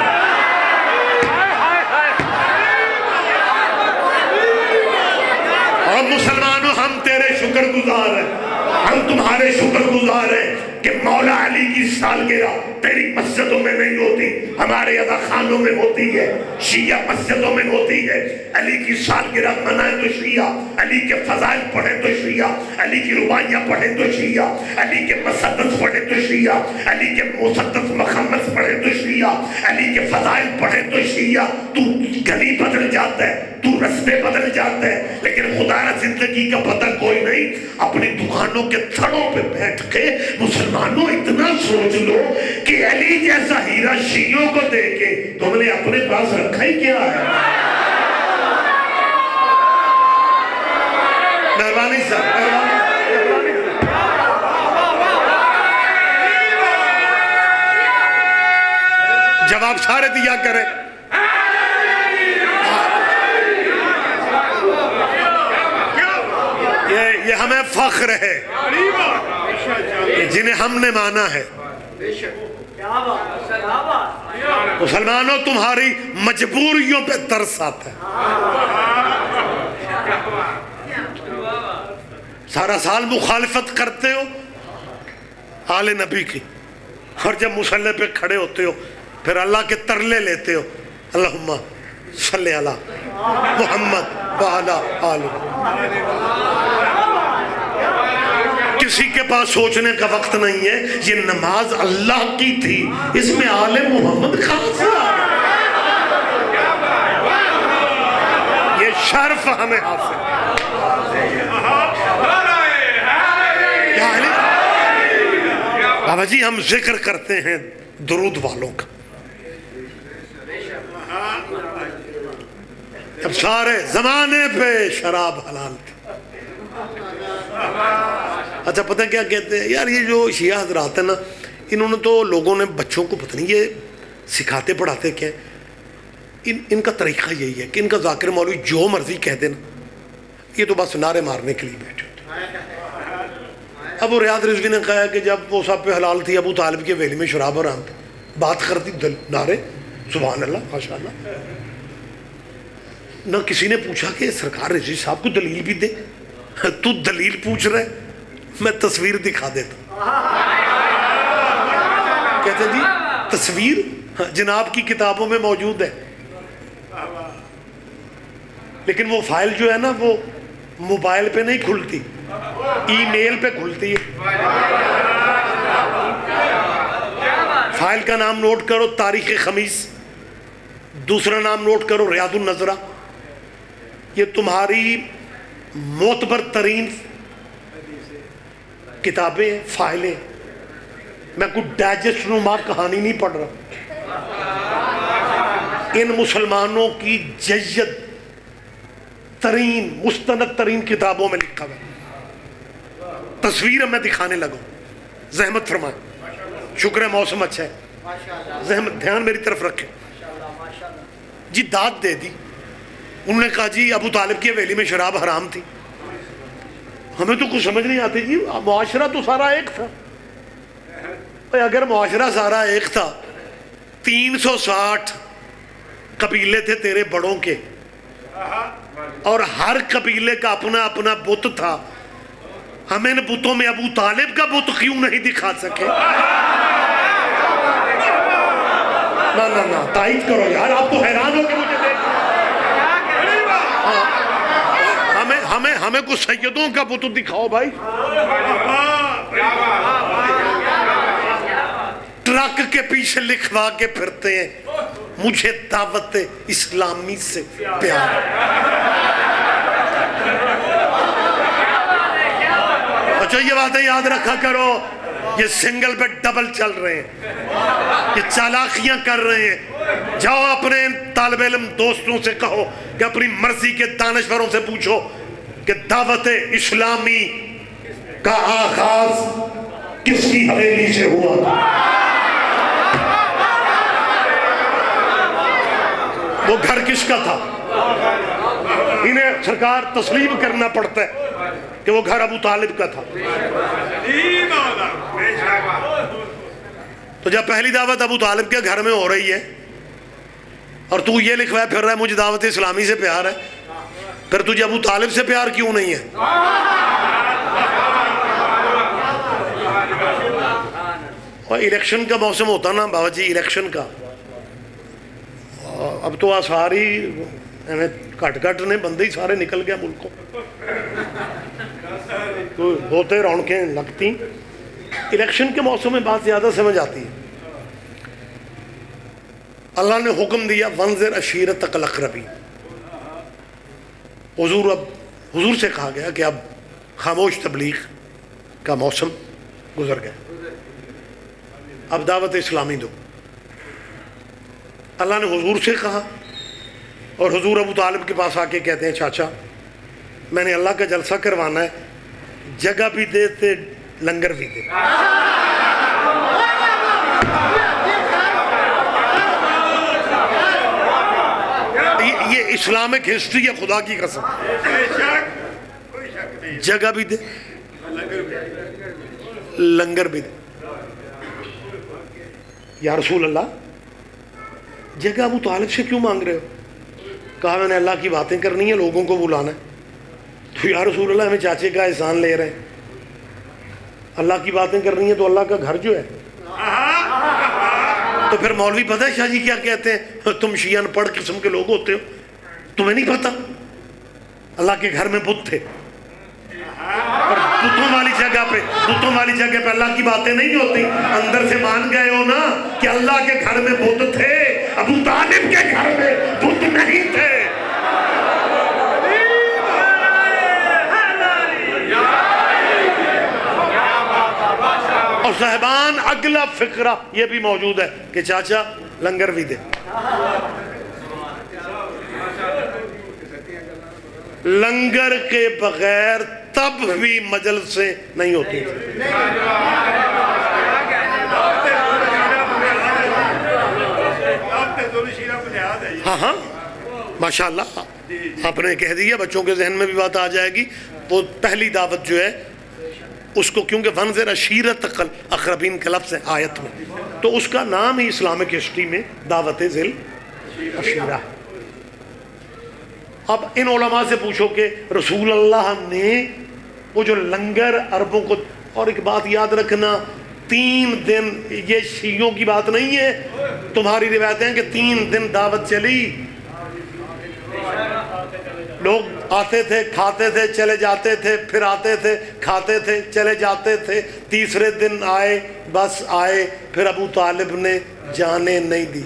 اور مسلمانوں ہم تیرے شکر گزار ہیں، ہم تمہارے شکر گزار ہیں کہ مولا علی کی سالگرہ تیری مسجدوں میں نہیں ہوتی، ہمارے اذا خانوں میں ہوتی ہے، شیعہ مسجدوں میں ہوتی ہے۔ علی کی سالگرہ منائے تو شیعہ، علی کے فضائل پڑھے تو شیعہ، علی کی رباعیاں پڑھے تو شیعہ، علی کے مسدس پڑھے تو شیعہ، علی کے مسدس مخمس پڑھے تو شیعہ، علی کے فضائل پڑھے تو شیعہ۔ تو گلی بدل جاتا ہے، تو رستے بدل جاتا ہے، لیکن خدا را زندگی کا پتہ کوئی نہیں۔ اپنی دکانوں کے تھڑوں پہ بیٹھ کے مسلمانوں اتنا سوچ لو کہ علی جیسا ہیرا شیعوں کو دے کے تم نے اپنے پاس رکھا ہی کیا ہے؟ مہربانی صاحب، جواب سارے دیا کریں۔ یہ ہمیں فخر ہے جنہیں ہم نے مانا ہے۔ مسلمانوں تمہاری مجبوریوں پہ ترس آتا ہے۔ سارا سال مخالفت کرتے ہو آل نبی کی، اور جب مصلی پہ کھڑے ہوتے ہو پھر اللہ کے ترلے لیتے ہو، اللہم صلی علی محمد وعلی آل۔ کسی کے پاس سوچنے کا وقت نہیں ہے، یہ نماز اللہ کی تھی، اس میں آل محمد کہاں سے یہ شرف ہمیں حاصل بابا جی۔ ہم ذکر کرتے ہیں درود والوں کا، جب سارے زمانے پہ شراب حلال تھی۔ اچھا پتہ کیا کہتے ہیں یار، یہ جو شیعہ حضرات ہیں نا، انہوں نے تو لوگوں نے بچوں کو پتہ نہیں یہ سکھاتے پڑھاتے کیا ہے، ان کا طریقہ یہی ہے کہ ان کا ذاکر مولوی جو مرضی کہہ دینا، یہ تو بس نعرے مارنے کے لیے بیٹھے ہوتے۔ اب وہ ریاض رضوی نے کہا کہ جب وہ سب پہ حلال تھی، ابو طالب کے ویلی میں شراب حرام تھی، بات کرتی نعرے سبحان اللہ ماشاءاللہ۔ نہ کسی نے پوچھا کہ سرکار رضوی صاحب کو دلیل بھی دے، تو دلیل پوچھ رہے، میں تصویر دکھا دیتا۔ کہتے جی تصویر جناب کی کتابوں میں موجود ہے، لیکن وہ فائل جو ہے نا وہ موبائل پہ نہیں کھلتی، ای میل پہ کھلتی ہے۔ فائل کا نام نوٹ کرو تاریخ خمیس، دوسرا نام نوٹ کرو ریاض النظرہ۔ یہ تمہاری معتبر ترین کتابیں ہیں، فائلیں۔ میں کوئی ڈائجسٹ نما کہانی نہیں پڑھ رہا، ان مسلمانوں کی جید ترین مستند ترین کتابوں میں لکھا ہوا۔ تصویر میں دکھانے لگا، زحمت فرمائیں، شکر ہے موسم اچھا ہے، زحمت دھیان میری طرف رکھیں جی۔ داد دے دی، انہوں نے کہا جی ابو طالب کی حویلی میں شراب حرام تھی۔ ہمیں تو کچھ سمجھ نہیں آتی جی، معاشرہ تو سارا ایک تھا۔ اگر معاشرہ سارا ایک تھا، 360 قبیلے تھے تیرے بڑوں کے، اور ہر قبیلے کا اپنا اپنا بت تھا، ہمیں ان بتوں میں ابو طالب کا بت کیوں نہیں دکھا سکے؟ نہ تائید کرو یار، آپ تو حیران ہو کہ مجھے دیکھ۔ ہمیں کو سیدوں کا بت دکھاؤ بھائی۔ ٹرک کے پیچھے لکھوا کے پھرتے ہیں مجھے دعوت اسلامی سے پیار۔ اچھا یہ باتیں یاد رکھا کرو، یہ سنگل پہ ڈبل چل رہے ہیں، یہ چالاکیاں کر رہے ہیں۔ جاؤ اپنے طالب علم دوستوں سے کہو کہ اپنی مرضی کے دانشوروں سے پوچھو کہ دعوت اسلامی کا آغاز کس کی حویلی سے ہوا تھا؟ وہ گھر کس کا تھا؟ انہیں سرکار تسلیم کرنا پڑتا ہے کہ وہ گھر ابو طالب کا تھا. تو جب پہلی دعوت ابو طالب کے گھر میں ہو رہی ہے اور تو یہ لکھوائے پھر رہا ہے مجھے دعوت اسلامی سے پیار ہے، پھر تجھے ابو طالب سے پیار کیوں نہیں ہے؟ اور الیکشن کا موسم ہوتا نا بابا جی، الیکشن کا، اب تو ساری کٹ کٹ نے بندے ہی سارے نکل گیا ملکوں، تو ہوتے رونقیں لگتی. الیکشن کے موسم میں بات زیادہ سمجھ آتی ہے. اللہ نے حکم دیا وانذر عشیرتک الاقربین. حضور سے کہا گیا کہ اب خاموش تبلیغ کا موسم گزر گیا، اب دعوت اسلامی دو. اللہ نے حضور سے کہا اور حضور ابو طالب کے پاس آ کے کہتے ہیں چاچا میں نے اللہ کا جلسہ کروانا ہے، جگہ بھی دے تے لنگر بھی دے. یہ اسلامک ہسٹری ہے خدا کی قسم. جگہ بھی دے لنگر بھی دے. یا رسول اللہ جگہ ابو طالب سے کیوں مانگ رہے ہو؟ کہا میں نے اللہ کی باتیں کرنی ہے، لوگوں کو بلانا ہے. تو یا رسول اللہ ہمیں چاچے کا احسان لے رہے ہیں، اللہ کی باتیں کرنی ہے تو اللہ کا گھر جو ہے. تو پھر مولوی پتہ ہے شاہ جی کیا کہتے ہیں؟ تم شیعہ ان پڑھ قسم کے لوگ ہوتے ہو، تمہیں نہیں پتا اللہ کے گھر میں بت تھے، اور بتوں والی جگہ پہ اللہ کی باتیں نہیں ہوتی. اندر سے مان گئے ہو نا کہ اللہ کے گھر میں بت تھے، ابو طالب کے گھر میں بت نہیں تھے. اور صاحبان اگلا فقرہ یہ بھی موجود ہے کہ چاچا لنگر بھی دے. لنگر کے بغیر تب بھی مجلسیں نہیں ہوتی. ہاں ماشاءاللہ آپ نے کہہ دیا، بچوں کے ذہن میں بھی بات آ جائے گی. وہ پہلی دعوت جو ہے اس کو کیونکہ وانذر عشیرتک الاقربین کا لفظ ہے آیت میں، تو اس کا نام ہی اسلامک ہسٹری میں دعوت ذی العشیرہ. اب ان علماء سے پوچھو کہ رسول اللہ نے وہ جو لنگر عربوں کو، اور ایک بات یاد رکھنا 3 دن، یہ شیعوں کی بات نہیں ہے، تمہاری روایتیں ہیں کہ 3 دن دعوت چلی. لوگ آتے تھے کھاتے تھے چلے جاتے تھے، پھر آتے تھے کھاتے تھے چلے جاتے تھے. تیسرے دن آئے، بس آئے، پھر ابو طالب نے جانے نہیں دی.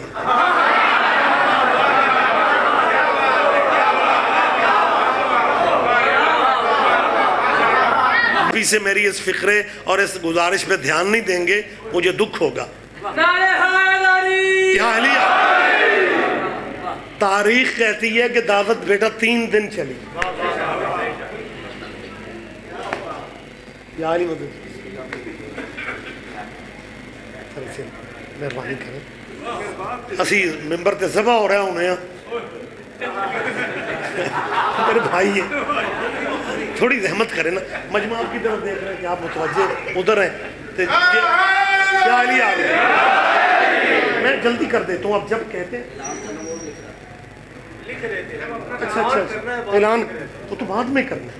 ابھی سے میری اس فقرے اور اس گزارش پہ دھیان نہیں دیں گے مجھے دکھ ہوگا. تاریخ کہتی ہے کہ دعوت بیٹا 3 دن چلی. یا علی مدد مہربانی کریں، اسی ممبر تے ذبح ہو رہا ہونے میرے بھائی ہیں، تھوڑی زحمت کریں نا. مجمع آپ کی طرف دیکھ رہے ہیں کہ آپ متوجہ ادھر ہیں. یا علی آ رہے، میں جلدی کر دیتا ہوں. آپ جب کہتے ہیں اچھا اعلان تو بعد میں کرنا.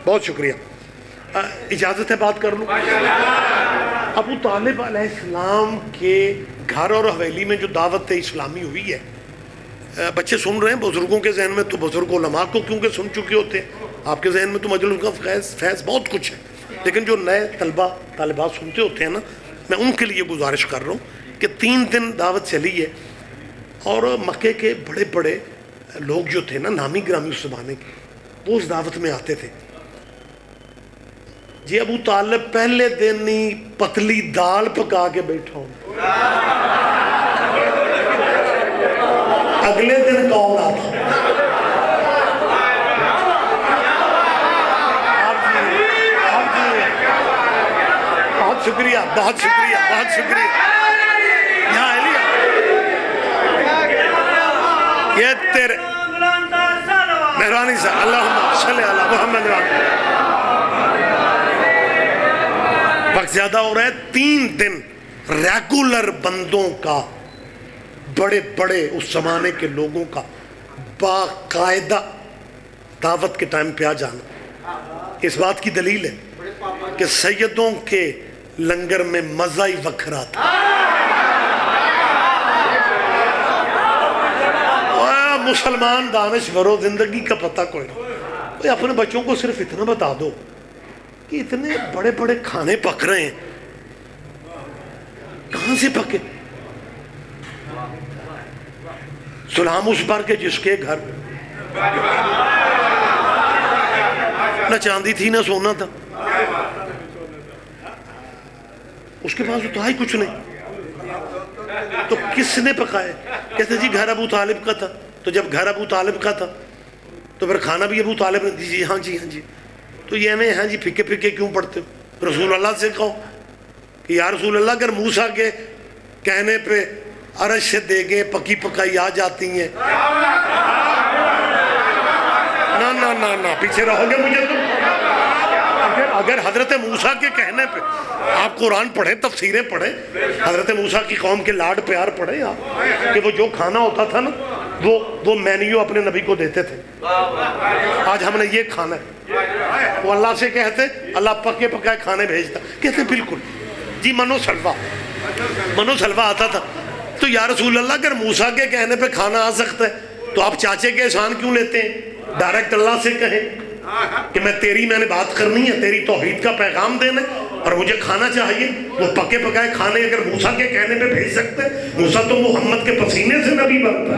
بہت شکریہ. اجازت ہے بات کر لوں؟ ابو طالب علیہ السلام کے گھر اور حویلی میں جو دعوت اسلامی ہوئی ہے، بچے سن رہے ہیں، بزرگوں کے ذہن میں تو بزرگ علماء کو کیونکہ سن چکے ہوتے ہیں، آپ کے ذہن میں تو مجلس کا فیض بہت کچھ ہے، لیکن جو نئے طالبات سنتے ہوتے ہیں نا، میں ان کے لیے گزارش کر رہا ہوں کہ 3 دن دعوت چلی ہے. اور مکے کے بڑے بڑے لوگ جو تھے نا، نامی گرامی اس زمانے کے، وہ اس دعوت میں آتے تھے. جی ابو طالب پہلے دن ہی پتلی دال پکا کے بیٹھا ہوں، اگلے دن کون آتا؟ بہت شکریہ بہت شکریہ بہت شکریہ. یہاں علی یہ تیرے مہربانی سے اللہم صلی علی محمد. وقت زیادہ ہو رہا ہے. 3 دن ریگولر بندوں کا، بڑے بڑے اس زمانے کے لوگوں کا باقاعدہ دعوت کے ٹائم پہ آ جانا اس بات کی دلیل ہے کہ سیدوں کے لنگر میں مزہ ہی وکھرا تھا. مسلمان دانشورو زندگی کا پتہ کوئی نہیں. اپنے بچوں کو صرف اتنا بتا دو کہ اتنے بڑے بڑے کھانے پک رہے ہیں، کہاں سے پکے؟ سلام اس پر کے جس کے گھر نہ چاندی تھی نہ سونا تھا، اس کے پاس تو ہی کچھ نہیں، تو کس نے پکائے؟ کہتے جی گھر ابو طالب کا تھا. تو جب گھر ابو طالب کا تھا تو پھر کھانا بھی ابو طالب نے دی. ہاں جی ہاں جی. تو یہ میں ہاں جی پھکے پھکے کیوں پڑھتے ہو؟ رسول اللہ سے کہو کہ یا رسول اللہ اگر موسیٰ کے کہنے پہ عرش سے دیگیں پکی پکائی آ جاتی ہیں. نا نا نا نا پیچھے رہو گے مجھے تو. اگر حضرت موسیٰ کے کہنے پہ آپ قرآن پڑھیں، تفسیریں پڑھیں، حضرت موسیٰ کی قوم کے لاڈ پیار پڑھیں آپ، کہ وہ جو کھانا ہوتا تھا نا وہ مینیو اپنے نبی کو دیتے تھے. آج ہم نے یہ کھانا ہے. وہ اللہ سے کہتے اللہ پکے پکائے کھانے بھیجتا. کہتے بالکل جی منو سلوا آتا تھا. تو یا رسول اللہ اگر موسیٰ کے کہنے پہ کھانا آ سکتا ہے تو آپ چاچے کے احسان کیوں لیتے ہیں؟ ڈائریکٹ اللہ سے کہیں کہ میں نے بات کرنی ہے، تیری توحید کا پیغام دینا اور مجھے کھانا چاہیے. وہ پکے پکائے کھانے اگر موسیٰ کے کہنے پہ بھیج سکتے ہیں. موسیٰ تو محمد کے پسینے سے نبی بنتا ہے.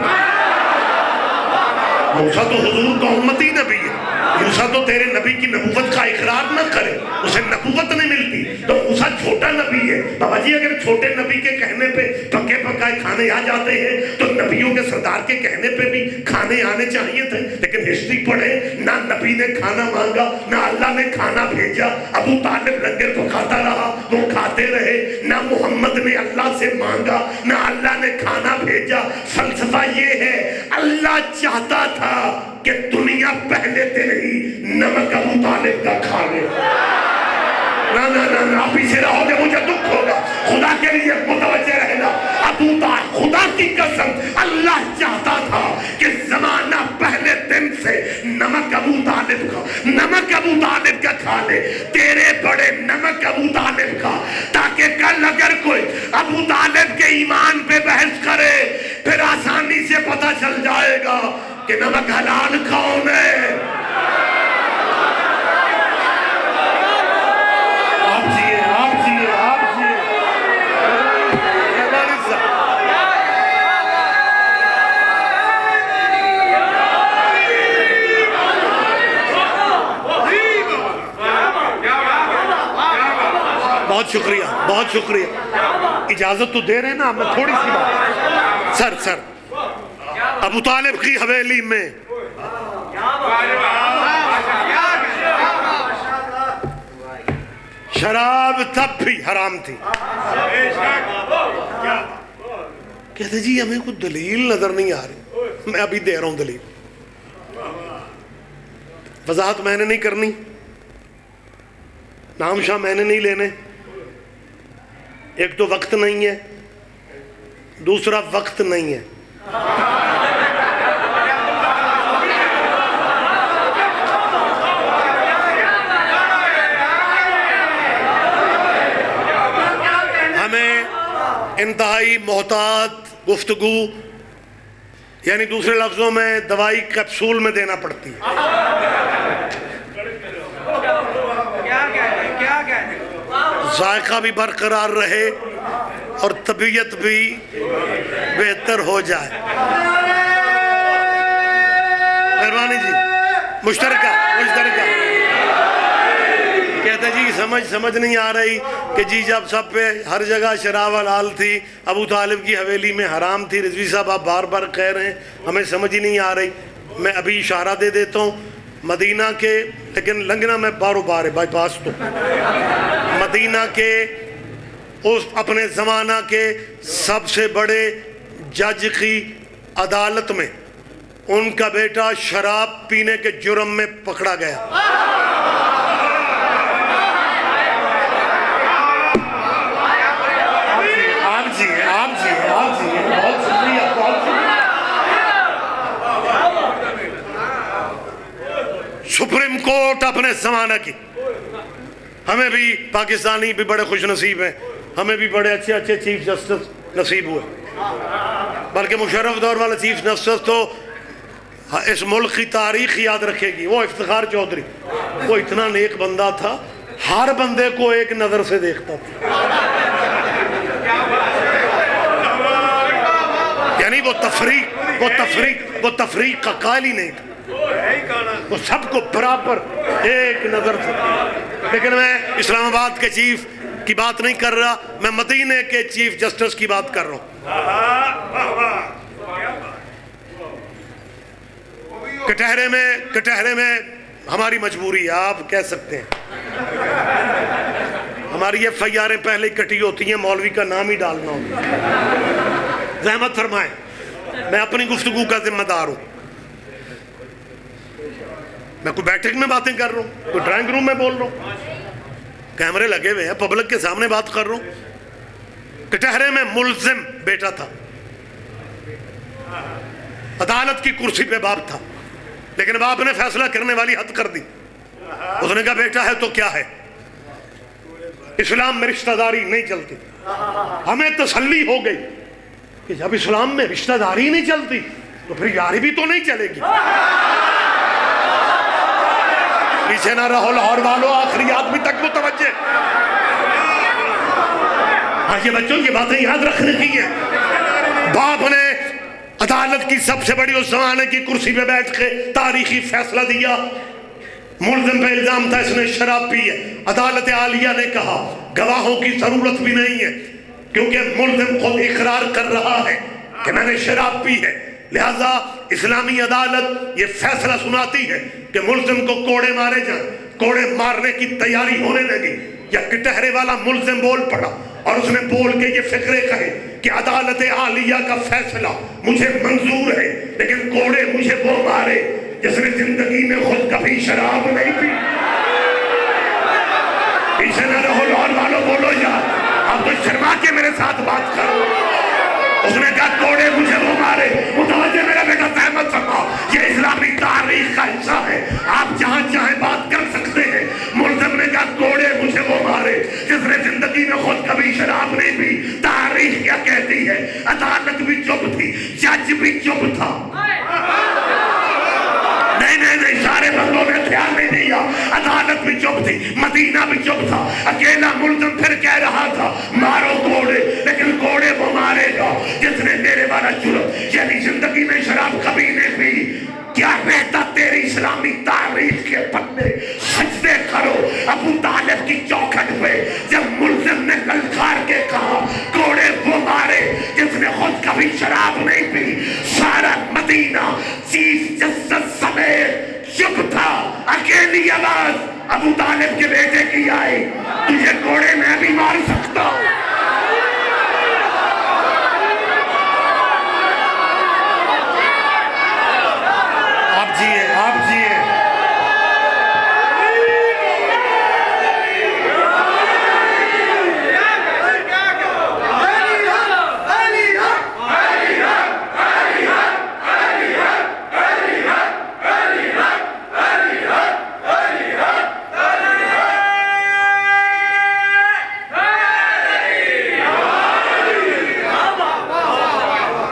موسیٰ تو حضور کا امتی نبی ہے. موسیٰ تو تیرے نبی کی نبوت کا اقرار نہ کرے، اسے نبوت نہیں ملتی. تو موسیٰ چھوٹا نبی ہے. بابا جی اگر چھوٹے نبی کے کہنے پہ پکے پکائے کھانے آ جاتے ہیں تو نبیوں کے سردار کے کہنے پہ بھی کھانے آنے چاہیے تھے. لیکن ہسٹری پڑھے، نہ نبی نے کھانا مانگا نہ اللہ نے کھانا بھیجا. ابو طالب لنگر پکاتا رہا، وہ کھاتے رہے. نہ محمد نے اللہ سے مانگا نہ اللہ نے کھانا بھیجا. فلسفہ یہ ہے اللہ چاہتا تھا کہ دنیا پہلے دن ہی نمک ابو طالب کا کھا لے. نا نا نا نا پیچھے رہو گے مجھے دکھ ہوگا. خدا کے لیے متوجہ رہنا. ابو طالب خدا کی قسم اللہ چاہتا تھا کہ زمانہ پہلے دن سے نمک ابو طالب کا کھا لے. تیرے بڑے نمک ابو طالب کا، تاکہ کل اگر کوئی ابو طالب کے ایمان پہ بحث کرے پھر آسانی سے پتہ چل جائے گا کہ نمک حلال کون ہے. بہت شکریہ. اجازت تو دے رہے ہیں نا. میں تھوڑی سی بات سر ابو طالب کی حویلی میں شراب تب بھی حرام تھی. کہتے جی ہمیں کوئی دلیل نظر نہیں آ رہی. میں ابھی دے رہا ہوں دلیل. وضاحت میں نے نہیں کرنی، نام شاہ میں نے نہیں لینے. ایک تو وقت نہیں ہے، دوسرا وقت نہیں ہے. ہمیں انتہائی محتاط گفتگو، یعنی دوسرے لفظوں میں دوائی کیپسول میں دینا پڑتی ہے. ذائقہ بھی برقرار رہے اور طبیعت بھی بہتر ہو جائے. مہربانی جی مشترکہ کہتے جی سمجھ نہیں آ رہی کہ جی جب سب پہ ہر جگہ شراب حلال تھی، ابو طالب کی حویلی میں حرام تھی. رضوی صاحب آپ بار بار کہہ رہے ہیں ہمیں سمجھ ہی نہیں آ رہی. میں ابھی اشارہ دے دیتا ہوں مدینہ کے، لیکن لنگنا میں بارو بار ہے بائی پاس. تو مدینہ کے اس اپنے زمانہ کے سب سے بڑے جج کی عدالت میں ان کا بیٹا شراب پینے کے جرم میں پکڑا گیا. آپ جی بہت شکریہ. سپریم کورٹ اپنے زمانہ کی. ہمیں بھی پاکستانی بھی بڑے خوش نصیب ہیں, ہمیں بھی بڑے اچھے اچھے چیف جسٹس نصیب ہوئے. بلکہ مشرف دور والا چیف جسٹس تو اس ملک کی تاریخ یاد رکھے گی. وہ افتخار چودھری, وہ اتنا نیک بندہ تھا, ہر بندے کو ایک نظر سے دیکھتا تھا. یعنی وہ تفریق کا قائل ہی نہیں تھا, وہ سب کو برابر ایک نظر سے. لیکن میں اسلام آباد کے چیف کی بات نہیں کر رہا, میں مدینے کے چیف جسٹس کی بات کر رہا ہوں. کٹہرے میں ہماری مجبوری ہے, آپ کہہ سکتے ہیں. ہماری FIRیں پہلے کٹی ہوتی ہیں, مولوی کا نام ہی ڈالنا ہوتا ہے. زحمت فرمائیں, میں اپنی گفتگو کا ذمہ دار ہوں. میں کوئی بیٹھک میں باتیں کر رہا ہوں, کوئی ڈرائنگ روم میں بول رہا ہوں, کیمرے لگے ہوئے ہیں, پبلک کے سامنے بات کر رہا ہوں. کٹہرے میں ملزم بیٹا تھا, عدالت کی کرسی پہ باپ تھا, لیکن باپ نے فیصلہ کرنے والی حد کر دی. اس نے کہا بیٹا ہے تو کیا ہے, اسلام میں رشتہ داری نہیں چلتی. ہمیں تسلی ہو گئی کہ جب اسلام میں رشتہ داری نہیں چلتی تو پھر یاری بھی تو نہیں چلے گی. پیچھے نہ رہو لاہور والو, آخریات بھی تک متوجہ. ہاں یہ بچوں یہ باتیں یاد رکھنے کی ہیں. باپ نے عدالت کی سب سے بڑی اس زمانے کی کرسی پہ بیٹھ کے تاریخی فیصلہ دیا. ملزم پہ الزام تھا اس نے شراب پی ہے. عدالت عالیہ نے کہا گواہوں کی ضرورت بھی نہیں ہے, کیونکہ ملزم خود اقرار کر رہا ہے کہ میں نے شراب پی ہے. لہذا اسلامی عدالت یہ فیصلہ سناتی ہے کہ ملزم کو کوڑے مارے جائیں. کوڑے مارنے کی تیاری ہونے لگی. یا کٹہرے والا ملزم بول پڑا اور اس نے بول کے یہ فقرے کہے کہ عدالت عالیہ کا فیصلہ مجھے منظور ہے, لیکن کوڑے مجھے وہ مارے جس نے زندگی میں خود کبھی شراب نہیں پی. پیچھے نہ رہو لاہور والو, بولو یار, اب تو شرما کے میرے ساتھ بات کرو. اس نے کہا کوڑے مجھے وہ مارے. متوجہ میرا بیٹا زحمت فرماؤ, یہ اسلامی تاریخ کا حصہ ہے, آپ جہاں چاہیں بات کر سکتے ہیں. ملزم نے کہا کوڑے مجھے وہ مارے جس نے زندگی میں خود کبھی شراب نہیں پی. تاریخ کیا کہتی ہے, عدالت بھی چپ تھی, جج بھی چپ تھا. نہیں سارے بندوں نے دھیان نہیں دیا. عدالت بھی چپ تھی, مدینہ بھی چپ تھا. اکیلا ملزم پھر کہہ رہا تھا مارو کوڑے, لیکن کوڑے وہ مارے گا جس نے میرے والا جرم, یعنی زندگی میں شراب کبھی نہیں پی. کیا رہتا تیری اسلامی تاریخ کے پتے سجدے کرو ابو طالب کی چوکھٹ پہ, جب ملزم نے للکار کے کہا کوڑے وہ مارے جس نے خود کبھی شراب نہیں پی. سارا مدینہ چیف جسٹس سمیت چپ تھا. اکیلی آواز ابو طالب کے بیٹے کی آئی, تجھے کوڑے میں بھی مار سکتا ہوں. آپ جیئے.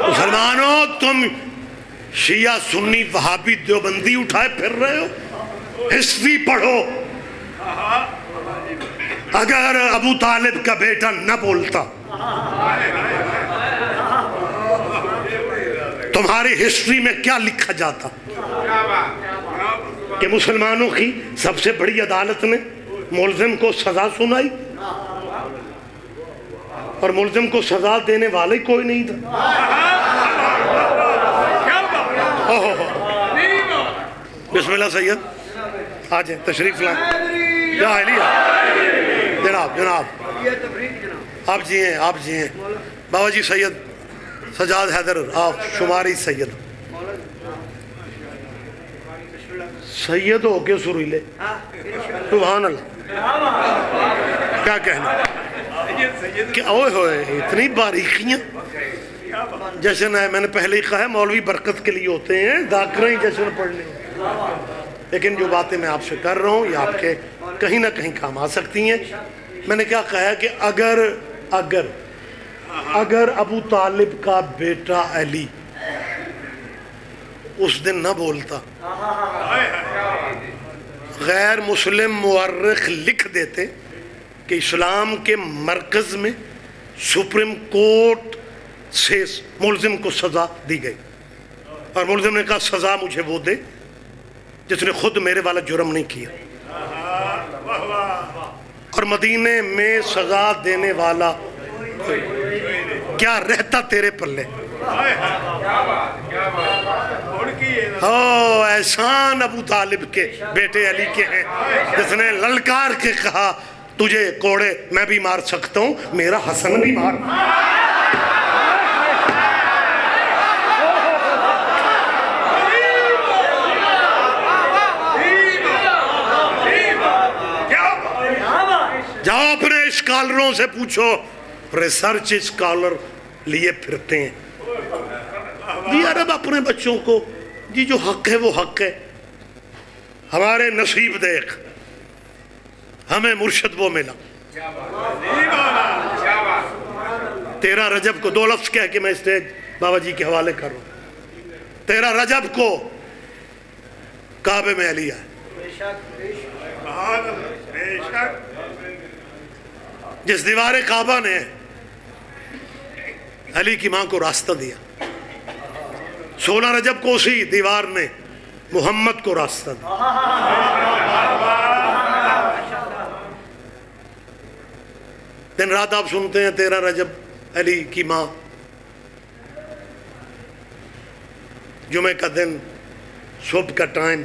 مسلمانوں, تم شیعہ سنی وہابی دیوبندی اٹھائے پھر رہے ہو. ہسٹری پڑھو. اگر ابو طالب کا بیٹا نہ بولتا, تمہاری ہسٹری میں کیا لکھا جاتا کہ مسلمانوں کی سب سے بڑی عدالت نے ملزم کو سزا سنائی اور ملزم کو سزا دینے والے کوئی نہیں تھا. بسم اللہ سید, آ جائیں, تشریف لائیں. جناب آپ جی ہیں، آپ جی ہیں بابا جی سید سجاد حیدر، آپ شماری سید سید ہو کے سریلے، سبحان اللہ، کیا کہنا، کیا اوئے ہوئے اتنی باریکیاں۔ جشن ہے، میں نے پہلے ہی کہا ہے مولوی برکت کے لیے ہوتے ہیں، داکریں جشن پڑھنے، لیکن جو باتیں میں آپ سے کر رہا ہوں یہ آپ کے کہیں نہ کہیں کام آ سکتی ہیں۔ میں نے کیا کہا ہے کہ اگر ابو طالب کا بیٹا علی اس دن نہ بولتا، غیر مسلم مورخ لکھ دیتے کہ اسلام کے مرکز میں سپریم کورٹ سے ملزم کو سزا دی گئی، اور ملزم نے کہا سزا مجھے وہ دے جس نے خود میرے والا جرم نہیں کیا، اور مدینے میں سزا دینے والا کیا رہتا تیرے پلے۔ احسان ابو طالب کے بیٹے علی کے ہیں جس نے للکار کے کہا تجھے کوڑے میں بھی مار سکتا ہوں، میرا حسن بھی مار۔ جاؤ اپنے اسکالروں سے پوچھو، ریسرچ اسکالر لیے پھرتے ہیں جی عرب اپنے بچوں کو جی جو حق ہے وہ حق ہے، ہمارے نصیب دیکھ، ہمیں مرشد وہ ملا۔ 13 رجب کو 2 لفظ کہہ کے میں اسٹیج بابا جی کے حوالے کر رہا ہوں۔ 13 رجب کو کعبے میں علی آئے، جس دیوار کعبہ نے علی کی ماں کو راستہ دیا، 16 رجب کو اسی دیوار نے محمد کو راستہ دیا۔ دن رات آپ سنتے ہیں 13 رجب علی کی ماں، جمعہ کا دن، صبح کا ٹائم،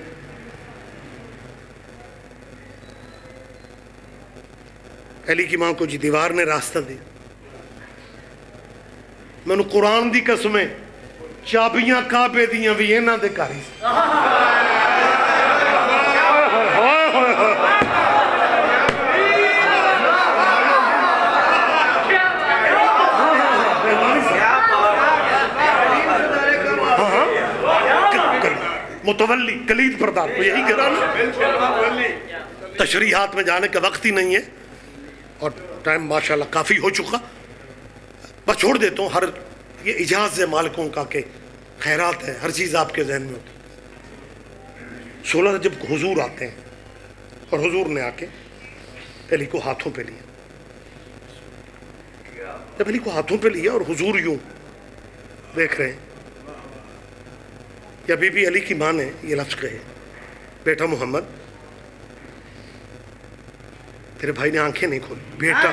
علی کی ماں کو جی دیوار نے راستہ دیا۔ میں نے قرآن دی قسمیں چابیاں کعبے دیاں بھی انہاں دے گھر ہی سی۔ متولی کلید پردار تو یہی کہہ رہا نا، تشریحات میں جانے کا وقت ہی نہیں ہے اور ٹائم ماشاءاللہ کافی ہو چکا، بس چھوڑ دیتا ہوں۔ ہر یہ اجاز ہے مالکوں کا کہ خیرات ہے، ہر چیز آپ کے ذہن میں ہوتی ہے۔ 16 رجب کو حضور آتے ہیں اور حضور نے آ کے علی کو ہاتھوں پہ لیا۔ جب علی کو ہاتھوں پہ لیا اور حضور یوں دیکھ رہے ہیں، یا بی بی علی کی ماں نے یہ لفظ کہے، بیٹا محمد، تیرے بھائی نے آنکھیں نہیں کھولی، بیٹا،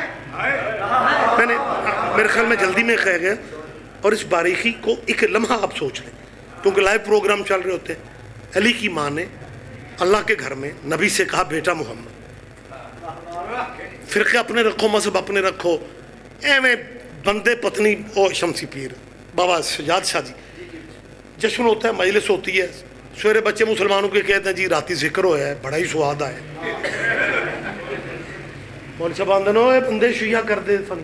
میں نے میرے خیال میں جلدی میں کہہ گیا، اور اس باریکی کو ایک لمحہ آپ سوچ لیں کیونکہ لائیو پروگرام چل رہے ہوتے ہیں۔ علی کی ماں نے اللہ کے گھر میں نبی سے کہا بیٹا محمد، فرقے اپنے رکھو، مذہب اپنے رکھو، ایویں بندے پتنی او شمسی پیر بابا سجاد شاہ جی، جشن ہوتا ہے، مجلس ہوتی ہے، سویرے بچے مسلمانوں کے کہتے ہیں جی راتی ذکر ہویا ہے، بڑا ہی سواد آئے، مول صاحب آندن ہوئے بندے شیعہ کر دے فن۔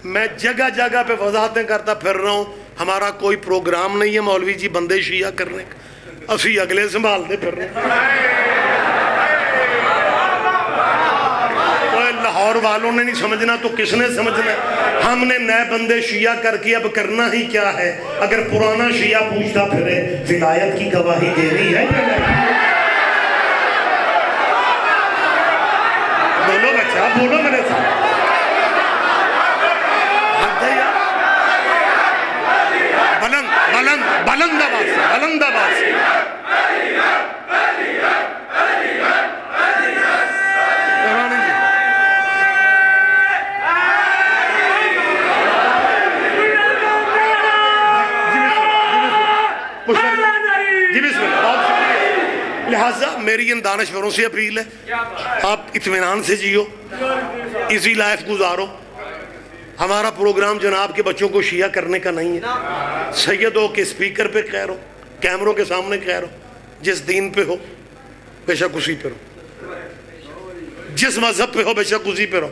میں جگہ جگہ پہ وضاحتیں کرتا پھر رہا ہوں، ہمارا کوئی پروگرام نہیں ہے مولوی جی بندے شیعہ کرنے کا، اسی اگلے سنبھال دے پھر رہے ہیں۔ لاہور والوں نے نہیں سمجھنا تو کس نے سمجھنا؟ ہم نے نئے بندے شیعہ کر کے اب کرنا ہی کیا ہے؟ اگر پرانا شیعہ پوچھتا پھرے ولایت کی گواہی دینی ہے، بولو بچہ بولو میرے ساتھ، بلند بلند بلند آواز سے، بلند آواز سے۔ جی بسم اللہ، بہت شکریہ۔ لہٰذا میری میری ان دانشوروں سے اپیل ہے، آپ اطمینان سے جیو، ایزی لائف گزارو. ہمارا پروگرام جناب کے بچوں کو شیعہ کرنے کا نہیں ہے. سید ہو کہ اسپیکر پہ کہہ رہو، کیمروں کے سامنے کہہ رہو، جس دین پہ ہو بے شک اسی پہ رہو، جس مذہب پہ ہو بے شک اسی پہ رہو.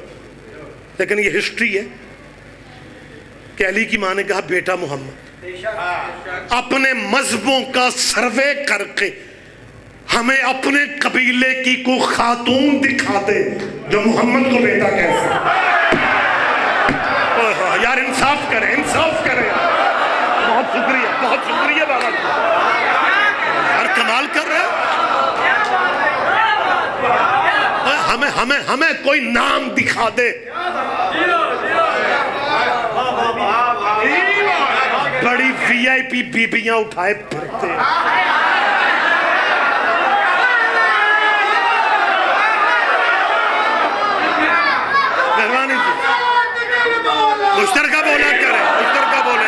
لیکن یہ ہسٹری ہے کہ علی کی ماں نے کہا بیٹا محمد اپنے مذہبوں کا سروے کر کے ہمیں اپنے قبیلے کی کوئی خاتون دکھا دے جو محمد کو بیٹا کہہ سکے. یار انصاف کرے، انصاف کرے. بہت شکریہ، بہت شکریہ بابا جی، اور کمال کر رہے ہمیں کوئی نام دکھا دے. بڑی وی آئی پی بیبیاں اٹھائے پھرتے. مہربانی جی، مشترکہ بولا کرے، مشترکہ بولا.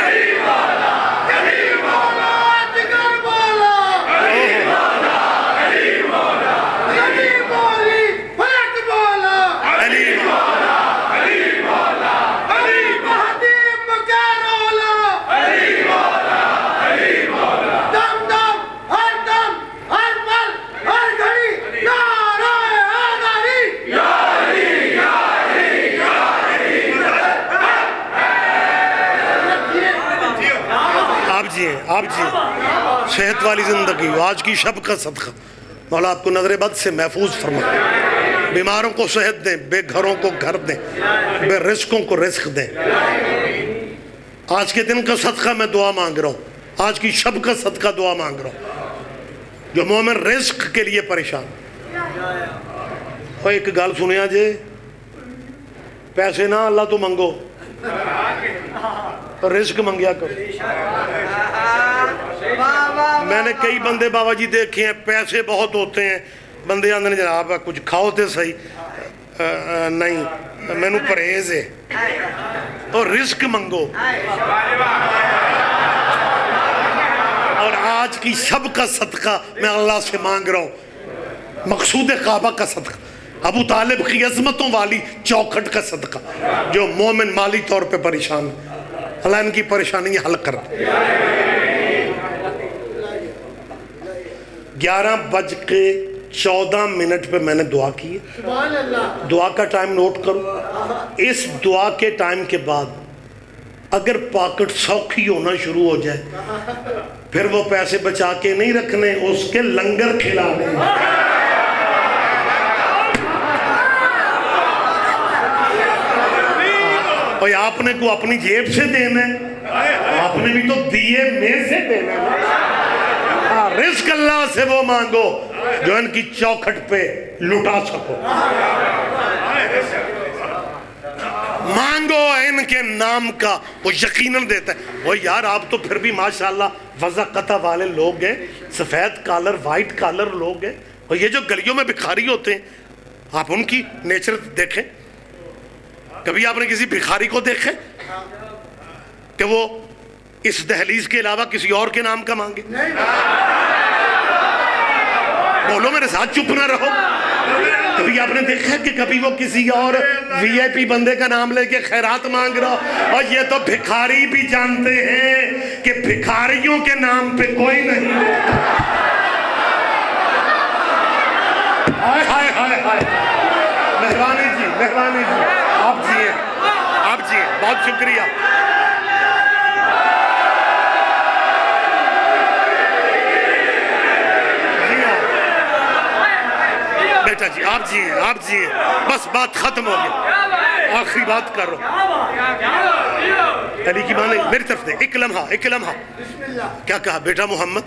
آپ جی صحت والی زندگی ہو. آج کی شب کا صدقہ مولا آپ کو نظر بد سے محفوظ فرمائے، بیماروں کو صحت دیں، بے گھروں کو گھر دیں، بے رزقوں کو رزق دیں. آج کے دن کا صدقہ میں دعا مانگ رہا ہوں، آج کی شب کا صدقہ دعا مانگ رہا ہوں جو مومن رزق کے لیے پریشان. اور ایک گل سنیا جے، پیسے نہ اللہ تو منگو، رزق منگیا کرو. میں نے کئی بندے بابا جی دیکھے ہیں، پیسے بہت ہوتے ہیں، بندے آندھنے جناب کچھ کھاؤ تے صحیح، نہیں میں نے پرہیز ہے، اور رزق منگو. اور آج کی شب کا صدقہ میں اللہ سے مانگ رہا ہوں، مقصود کعبہ کا صدقہ، ابو طالب کی عظمتوں والی چوکھٹ کا صدقہ. جو مومن مالی طور پہ پریشان ہے اللہ ان کی پریشانی حل کر دے. 11:14 پہ میں نے دعا کی ہے. دعا کا ٹائم نوٹ کرو. اس دعا کے ٹائم کے بعد اگر پاکٹ سوکھی ہونا شروع ہو جائے پھر وہ پیسے بچا کے نہیں رکھنے، اس کے لنگر کھلانے. اور آپ نے کو اپنی جیب سے دینا ہے، آپ نے بھی تو دیے میں سے دینا ہے. رزق اللہ سے وہ مانگو جو ان کی چوکھٹ پہ لٹا سکو. مانگو ان کے نام کا، وہ یقیناً دیتا ہے. وہ یار آپ تو پھر بھی ماشاءاللہ وضاقتہ والے لوگ ہیں، سفید کالر وائٹ کالر لوگ ہیں. اور یہ جو گلیوں میں بھکاری ہوتے ہیں آپ ان کی نیچر دیکھیں. کبھی آپ نے کسی بھکاری کو دیکھے کہ وہ اس دہلیز کے علاوہ کسی اور کے نام کا مانگے؟ بولو میرے ساتھ، چپ نہ رہو. کبھی آپ نے دیکھا کہ کبھی وہ کسی اور وی آئی پی بندے کا نام لے کے خیرات مانگ رہا؟ اور یہ تو بھکاری بھی جانتے ہیں کہ بھکاریوں کے نام پہ کوئی نہیں. ہائے ہائے ہائے ہائے. مہربانی جی، مہربانی جی، آپ جی ہیں، آپ جی ہیں، بہت شکریہ. بیٹا جی آپ جی ہیں، آپ جی ہیں. بس بات ختم ہو گئی، آخری بات کر رہا ہوں. علی کی ماں نے میری طرف دے ایک لمحہ کیا کہا؟ بیٹا محمد.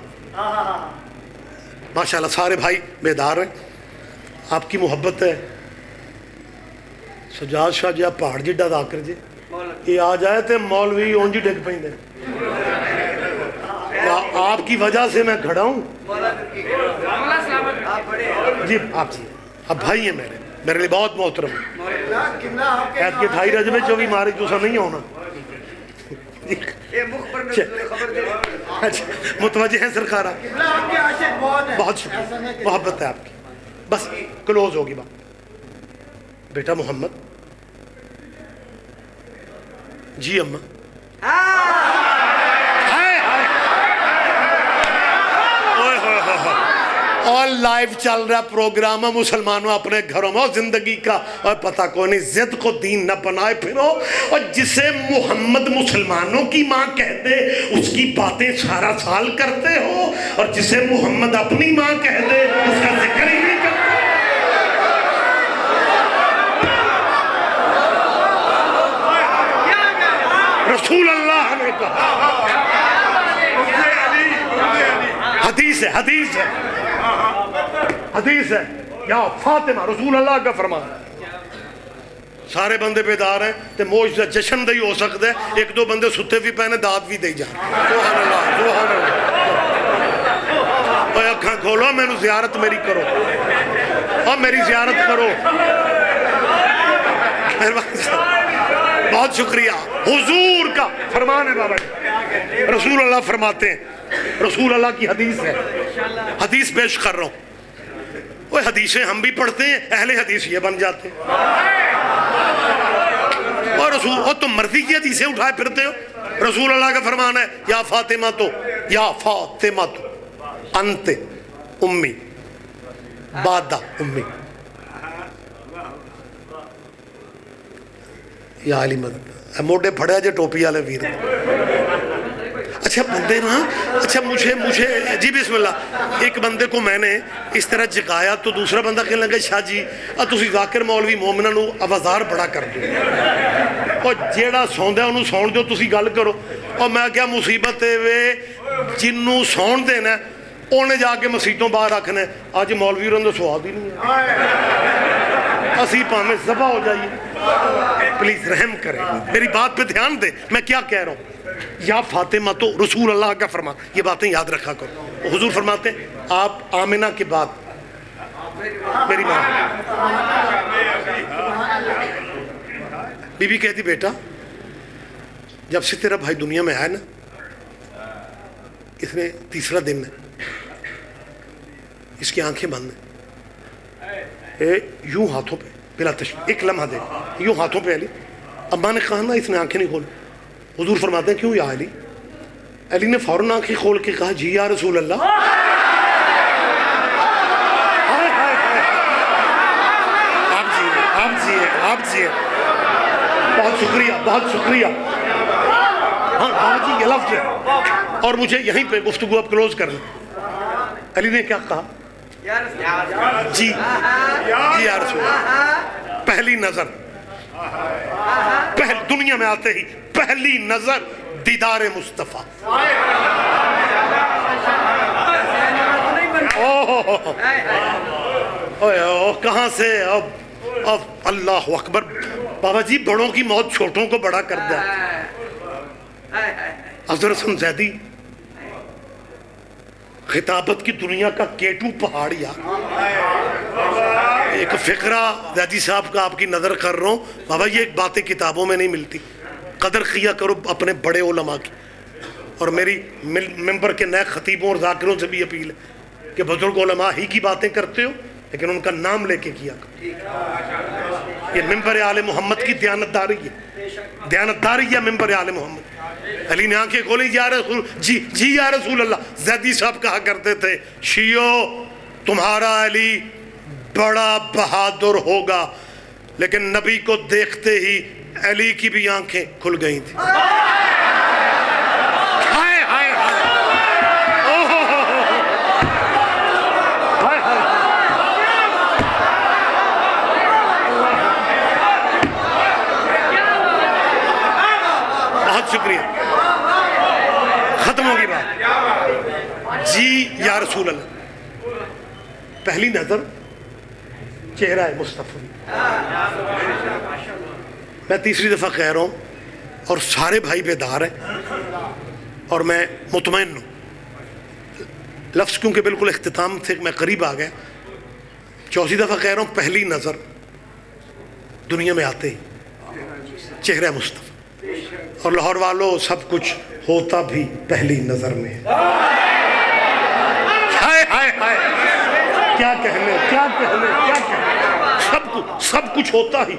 ماشاءاللہ سارے بھائی بیدار ہیں، آپ کی محبت ہے. سجاد شاہ جی آپ پہاڑ جی ڈا کر جی یہ آ جائے تے مولوی اونجی ڈگ پہ دے. آپ کی وجہ سے میں کھڑا ہوں جی. آپ جی اب بھائی ہیں میرے لیے بہت محترم. ایت کے 2.5 رجبے جو بھی مارے جو سا نہیں ہونا. متوجہ ہیں سرکارہ، بہت شکریہ، محبت ہے آپ کی. بس کلوز ہوگی بات. بیٹا محمد. جی اماں. اور لائیو چل رہا پروگرام ہے مسلمانوں اپنے گھروں میں. اور زندگی کا اور پتہ کوئی نہیں, ضد کو دین نہ بنائے پھرو. اور جسے محمد مسلمانوں کی ماں کہتے اس کی باتیں سارا سال کرتے ہو, اور جسے محمد اپنی ماں کہتے اس کا ذکر ہی نہیں کرتے. رسول اللہ نے کہا, حدیث ہے, حدیث ہے, حدیث ہے, یا فاطمہ رسول اللہ کا فرمان. سارے بندے بیدار ہیں تے موج دا جشن دا ہی ہو سکتا ہے. ایک دو بندے ستے بھی پہنے داد بھی دے جان. سبحان اللہ, سبحان اللہ. اے اکھاں کھولو, میں نو زیارت میری کرو, اور میری زیارت کرو. بہت شکریہ. حضور کا فرمان ہے بابا جی. رسول اللہ فرماتے ہیں, رسول اللہ کی حدیث ہے, حدیث پیش کر رہا ہوں. وہ حدیثیں ہم بھی پڑھتے ہیں, اہل حدیث یہ بن جاتے ہیں. اور رسول, اور تم مرضی کی حدیثیں اٹھائے پھرتے ہو. رسول اللہ کا فرمان ہے, یا فاطمہ تو, یا فاطمہ تو انت امی بادہ امی. یا علی مدد موڈے پھڑیا جے ٹوپی والے ویر. اچھا بندے نا, اچھا مجھے جی بسم اللہ, ایک بندے کو میں نے اس طرح جگایا تو دوسرا بندہ کہنے لگا شاہ جی تسی ذاکر مولوی مومنہ نو آوازار بڑا کر دو, اور جیڑا سوندہ ہے انہوں سون دو, تسی گل کرو. اور میں کیا مصیبت ہے وے, جنوں سون دینا انہیں جا کے مسیحوں باہر رکھنا ہے. آج مولوی رہن دے سواد ہی نہیں ہے, اسی پامیں ذبح ہو جائیے. پلیز رحم کریں, میری بات پہ دھیان دے, میں کیا کہہ رہا ہوں. یا فاطمہ تو رسول اللہ کا فرمان, یہ باتیں یاد رکھا کرو. حضور فرماتے ہیں آپ آمنہ کے بعد میری ماں بی بی کہتی بیٹا جب سے تیرا بھائی دنیا میں آیا نا, اس نے تیسرا دن ہے, اس کی آنکھیں بند ہیں, یوں ہاتھوں پہ بلا تشبیہ, ایک لمحہ دے یوں ہاتھوں پہ علی. اماں نے کہا نا اس نے آنکھیں نہیں کھولی. حضور فرماتے ہیں کیوں یا علی؟ علی نے فوراً آنکھیں کھول کے کہا جی یا رسول اللہ. آپ جیئے, آپ جیئے, آپ جیئے. بہت شکریہ, بہت شکریہ. ہاں بابا جی یہ لفظ ہے, اور مجھے یہیں پہ گفتگو اب کلوز کرنا. علی نے کیا کہا؟ جی جی یا رسول اللہ. پہلی نظر, دنیا میں آتے ہی پہلی نظر دیدار مصطفیٰ. کہاں سے اب اللہ اکبر. بابا جی بڑوں کی موت چھوٹوں کو بڑا کر دیا. حضرت حسن زیدی خطابت کی دنیا کا کیٹو پہاڑیا. ایک فقرہ زیدی صاحب کا آپ کی نظر کر رہا ہوں بابا, یہ ایک باتیں کتابوں میں نہیں ملتی. قدر کیا کرو اپنے بڑے علماء کی. اور میری ممبر کے نئے خطیبوں اور ذاکروں سے بھی اپیل ہے کہ بزرگ علماء ہی کی باتیں کرتے ہو لیکن ان کا نام لے کے کیا کرو. یہ ممبر آل محمد کی دیانتداری ہے, دیانتداری ہے ممبر آل محمد. علی نے آنکھیں کھولی, یا رسول, جی یا رسول اللہ. زیدی صاحب کہا کرتے تھے شیعو تمہارا علی بڑا بہادر ہوگا, لیکن نبی کو دیکھتے ہی علی کی بھی آنکھیں کھل گئی تھی. بہت شکریہ, ختم ہوگی بات. جی یا رسول اللہ. پہلی نظر چہرہ مصطفیٰ. میں تیسری دفعہ کہہ رہا ہوں اور سارے بھائی بیدار ہیں اور میں مطمئن ہوں. لفظ کیونکہ بالکل اختتام سے میں قریب آ گیا. چوتھی دفعہ کہہ رہا ہوں پہلی نظر دنیا میں آتے ہی چہرہ مصطفیٰ. اور لاہور والوں سب کچھ ہوتا بھی پہلی نظر میں. ہائے ہائے ہائے, کیا کہنے سب کچھ ہوتا ہی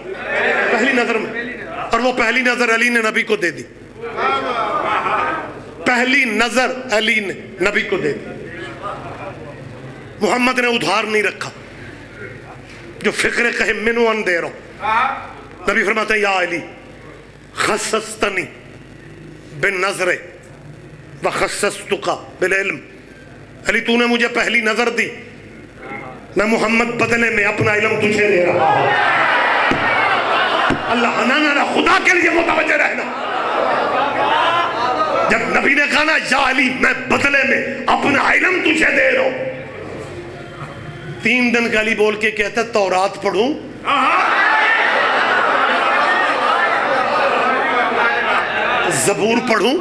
پہلی نظر میں، اور وہ پہلی نظر علی نے نبی کو دے دی، پہلی نظر علی نے نبی کو دے دی۔ محمد نے ادھار نہیں رکھا، جو فکر کہے منو ان دے رہا ہوں۔ نبی فرماتے ہیں یا علی خصصتنی بالنظر وخصصتک بالعلم، علی تو نے مجھے پہلی نظر دی، میں محمد بدلے میں اپنا علم تجھے دے رہا ہوں۔ اللہ نہ خدا کے لیے متوجہ رہنا، جب نبی نے کہا نا یا علی میں بدلے میں اپنا علم تجھے دے رہا ہوں، 3 دن کا علی بول کے کہتا ہے تورات پڑھوں، زبور پڑھوں،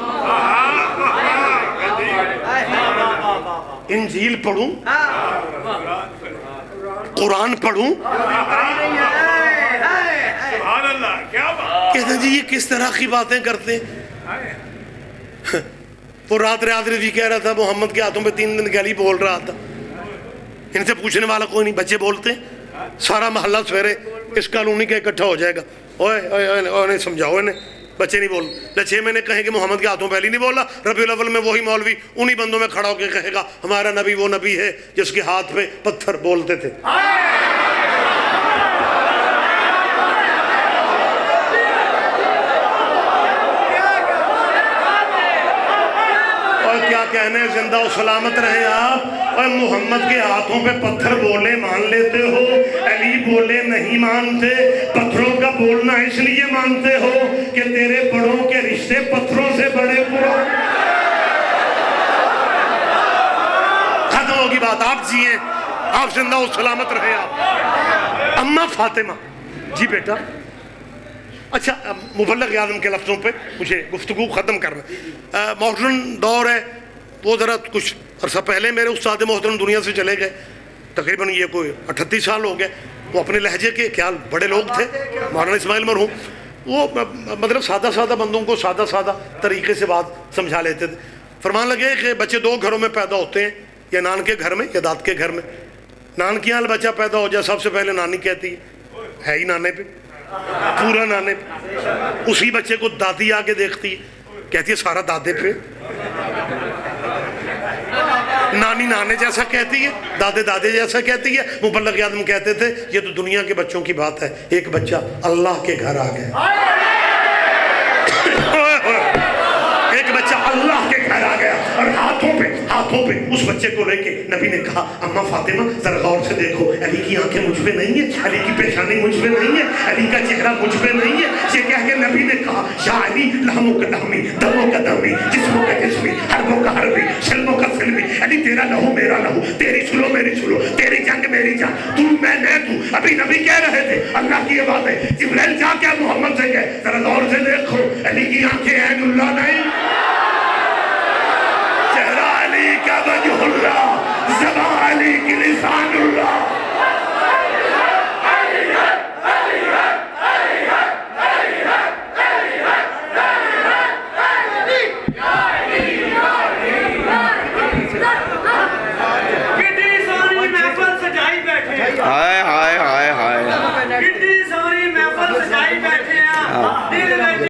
انجیل پڑھوں، قرآن پڑھوں۔ کہتے ہیں جی یہ کس طرح کی باتیں کرتے ہیں؟ وہ رات رضوی کہہ رہا تھا محمد کے ہاتھوں پہ 3 دن گلی بول رہا تھا، ان سے پوچھنے والا کوئی نہیں، بچے بولتے ہیں، سارا محلہ سویرے اس کالونی کا اکٹھا ہو جائے گا، اوے سمجھاؤ انہیں، بچے نہیں بول 6 مہینے کہیں کہ محمد کے ہاتھوں پہلی نہیں بولا، ربیع الاول میں وہی مولوی انہی بندوں میں کھڑا ہو کے کہے گا ہمارا نبی وہ نبی ہے جس کے ہاتھ پہ پتھر بولتے تھے۔ اور کیا کہنے، زندہ و سلامت رہے آپ۔ اور محمد کے ہاتھوں پہ پتھر بولے مان لیتے ہو، علی بولے نہیں مانتے، پتھروں کا بولنا اس لیے مانتے ہو کہ تیرے بڑوں کے رشتے پتھروں سے بڑے پرانے۔ ختم ہوگی بات، آپ جیئیں، آپ زندہ و سلامت رہے آپ۔ اماں فاطمہ، جی بیٹا، اچھا مبلغ اعظم کے لفظوں پہ مجھے گفتگو ختم کرنا، ماڈرن دور ہے، وہ ذرا کچھ عرصہ پہلے میرے استاد محترم دنیا سے چلے گئے، تقریباً یہ کوئی 38 سال ہو گئے۔ وہ اپنے لہجے کے خیال بڑے لوگ تھے، مولانا اسماعیل مرحوم، وہ مطلب سادہ بندوں کو سادہ طریقے سے بات سمجھا لیتے تھے۔ فرمان لگے کہ بچے 2 گھروں میں پیدا ہوتے ہیں، یا نان کے گھر میں یا داد کے گھر میں۔ نان کے یہاں بچہ پیدا ہو جائے سب سے پہلے نانی کہتی ہے ہی نانے پہ، پورا نانے پہ۔ اسی بچے کو دادی آگے دیکھتی ہے، کہتی ہے سارا دادے پہ۔ نانی نانے جیسا کہتی ہے، دادے جیسا کہتی ہے۔ مبلغ اعظم کہتے تھے یہ تو دنیا کے بچوں کی بات ہے، ایک بچہ اللہ کے گھر آ گیا، ایک بچہ اللہ کے گھر آ گیا، اور ہاتھوں پہ اس بچے کو لے کے نبی نے کہا اماں فاطمہ ذرا غور سے دیکھو، علی کی آنکھیں مجھ پہ نہیں ہیں، علی کی پیشانی مجھ پہ نہیں ہے، علی کا چہرہ مجھ پہ نہیں ہے۔ یہ کہہ کے نبی نے کہا یا علی لہموں کا لہمی، دموں کا دمی، جسموں کا جسمی، حربوں کا حربی، سلموں کا سلمی، علی تیرا لہو میرا لہو، تیری سلو میری سلو، تیری جنگ میری جنگ، تو میں تو۔ ابھی نبی کہہ رہے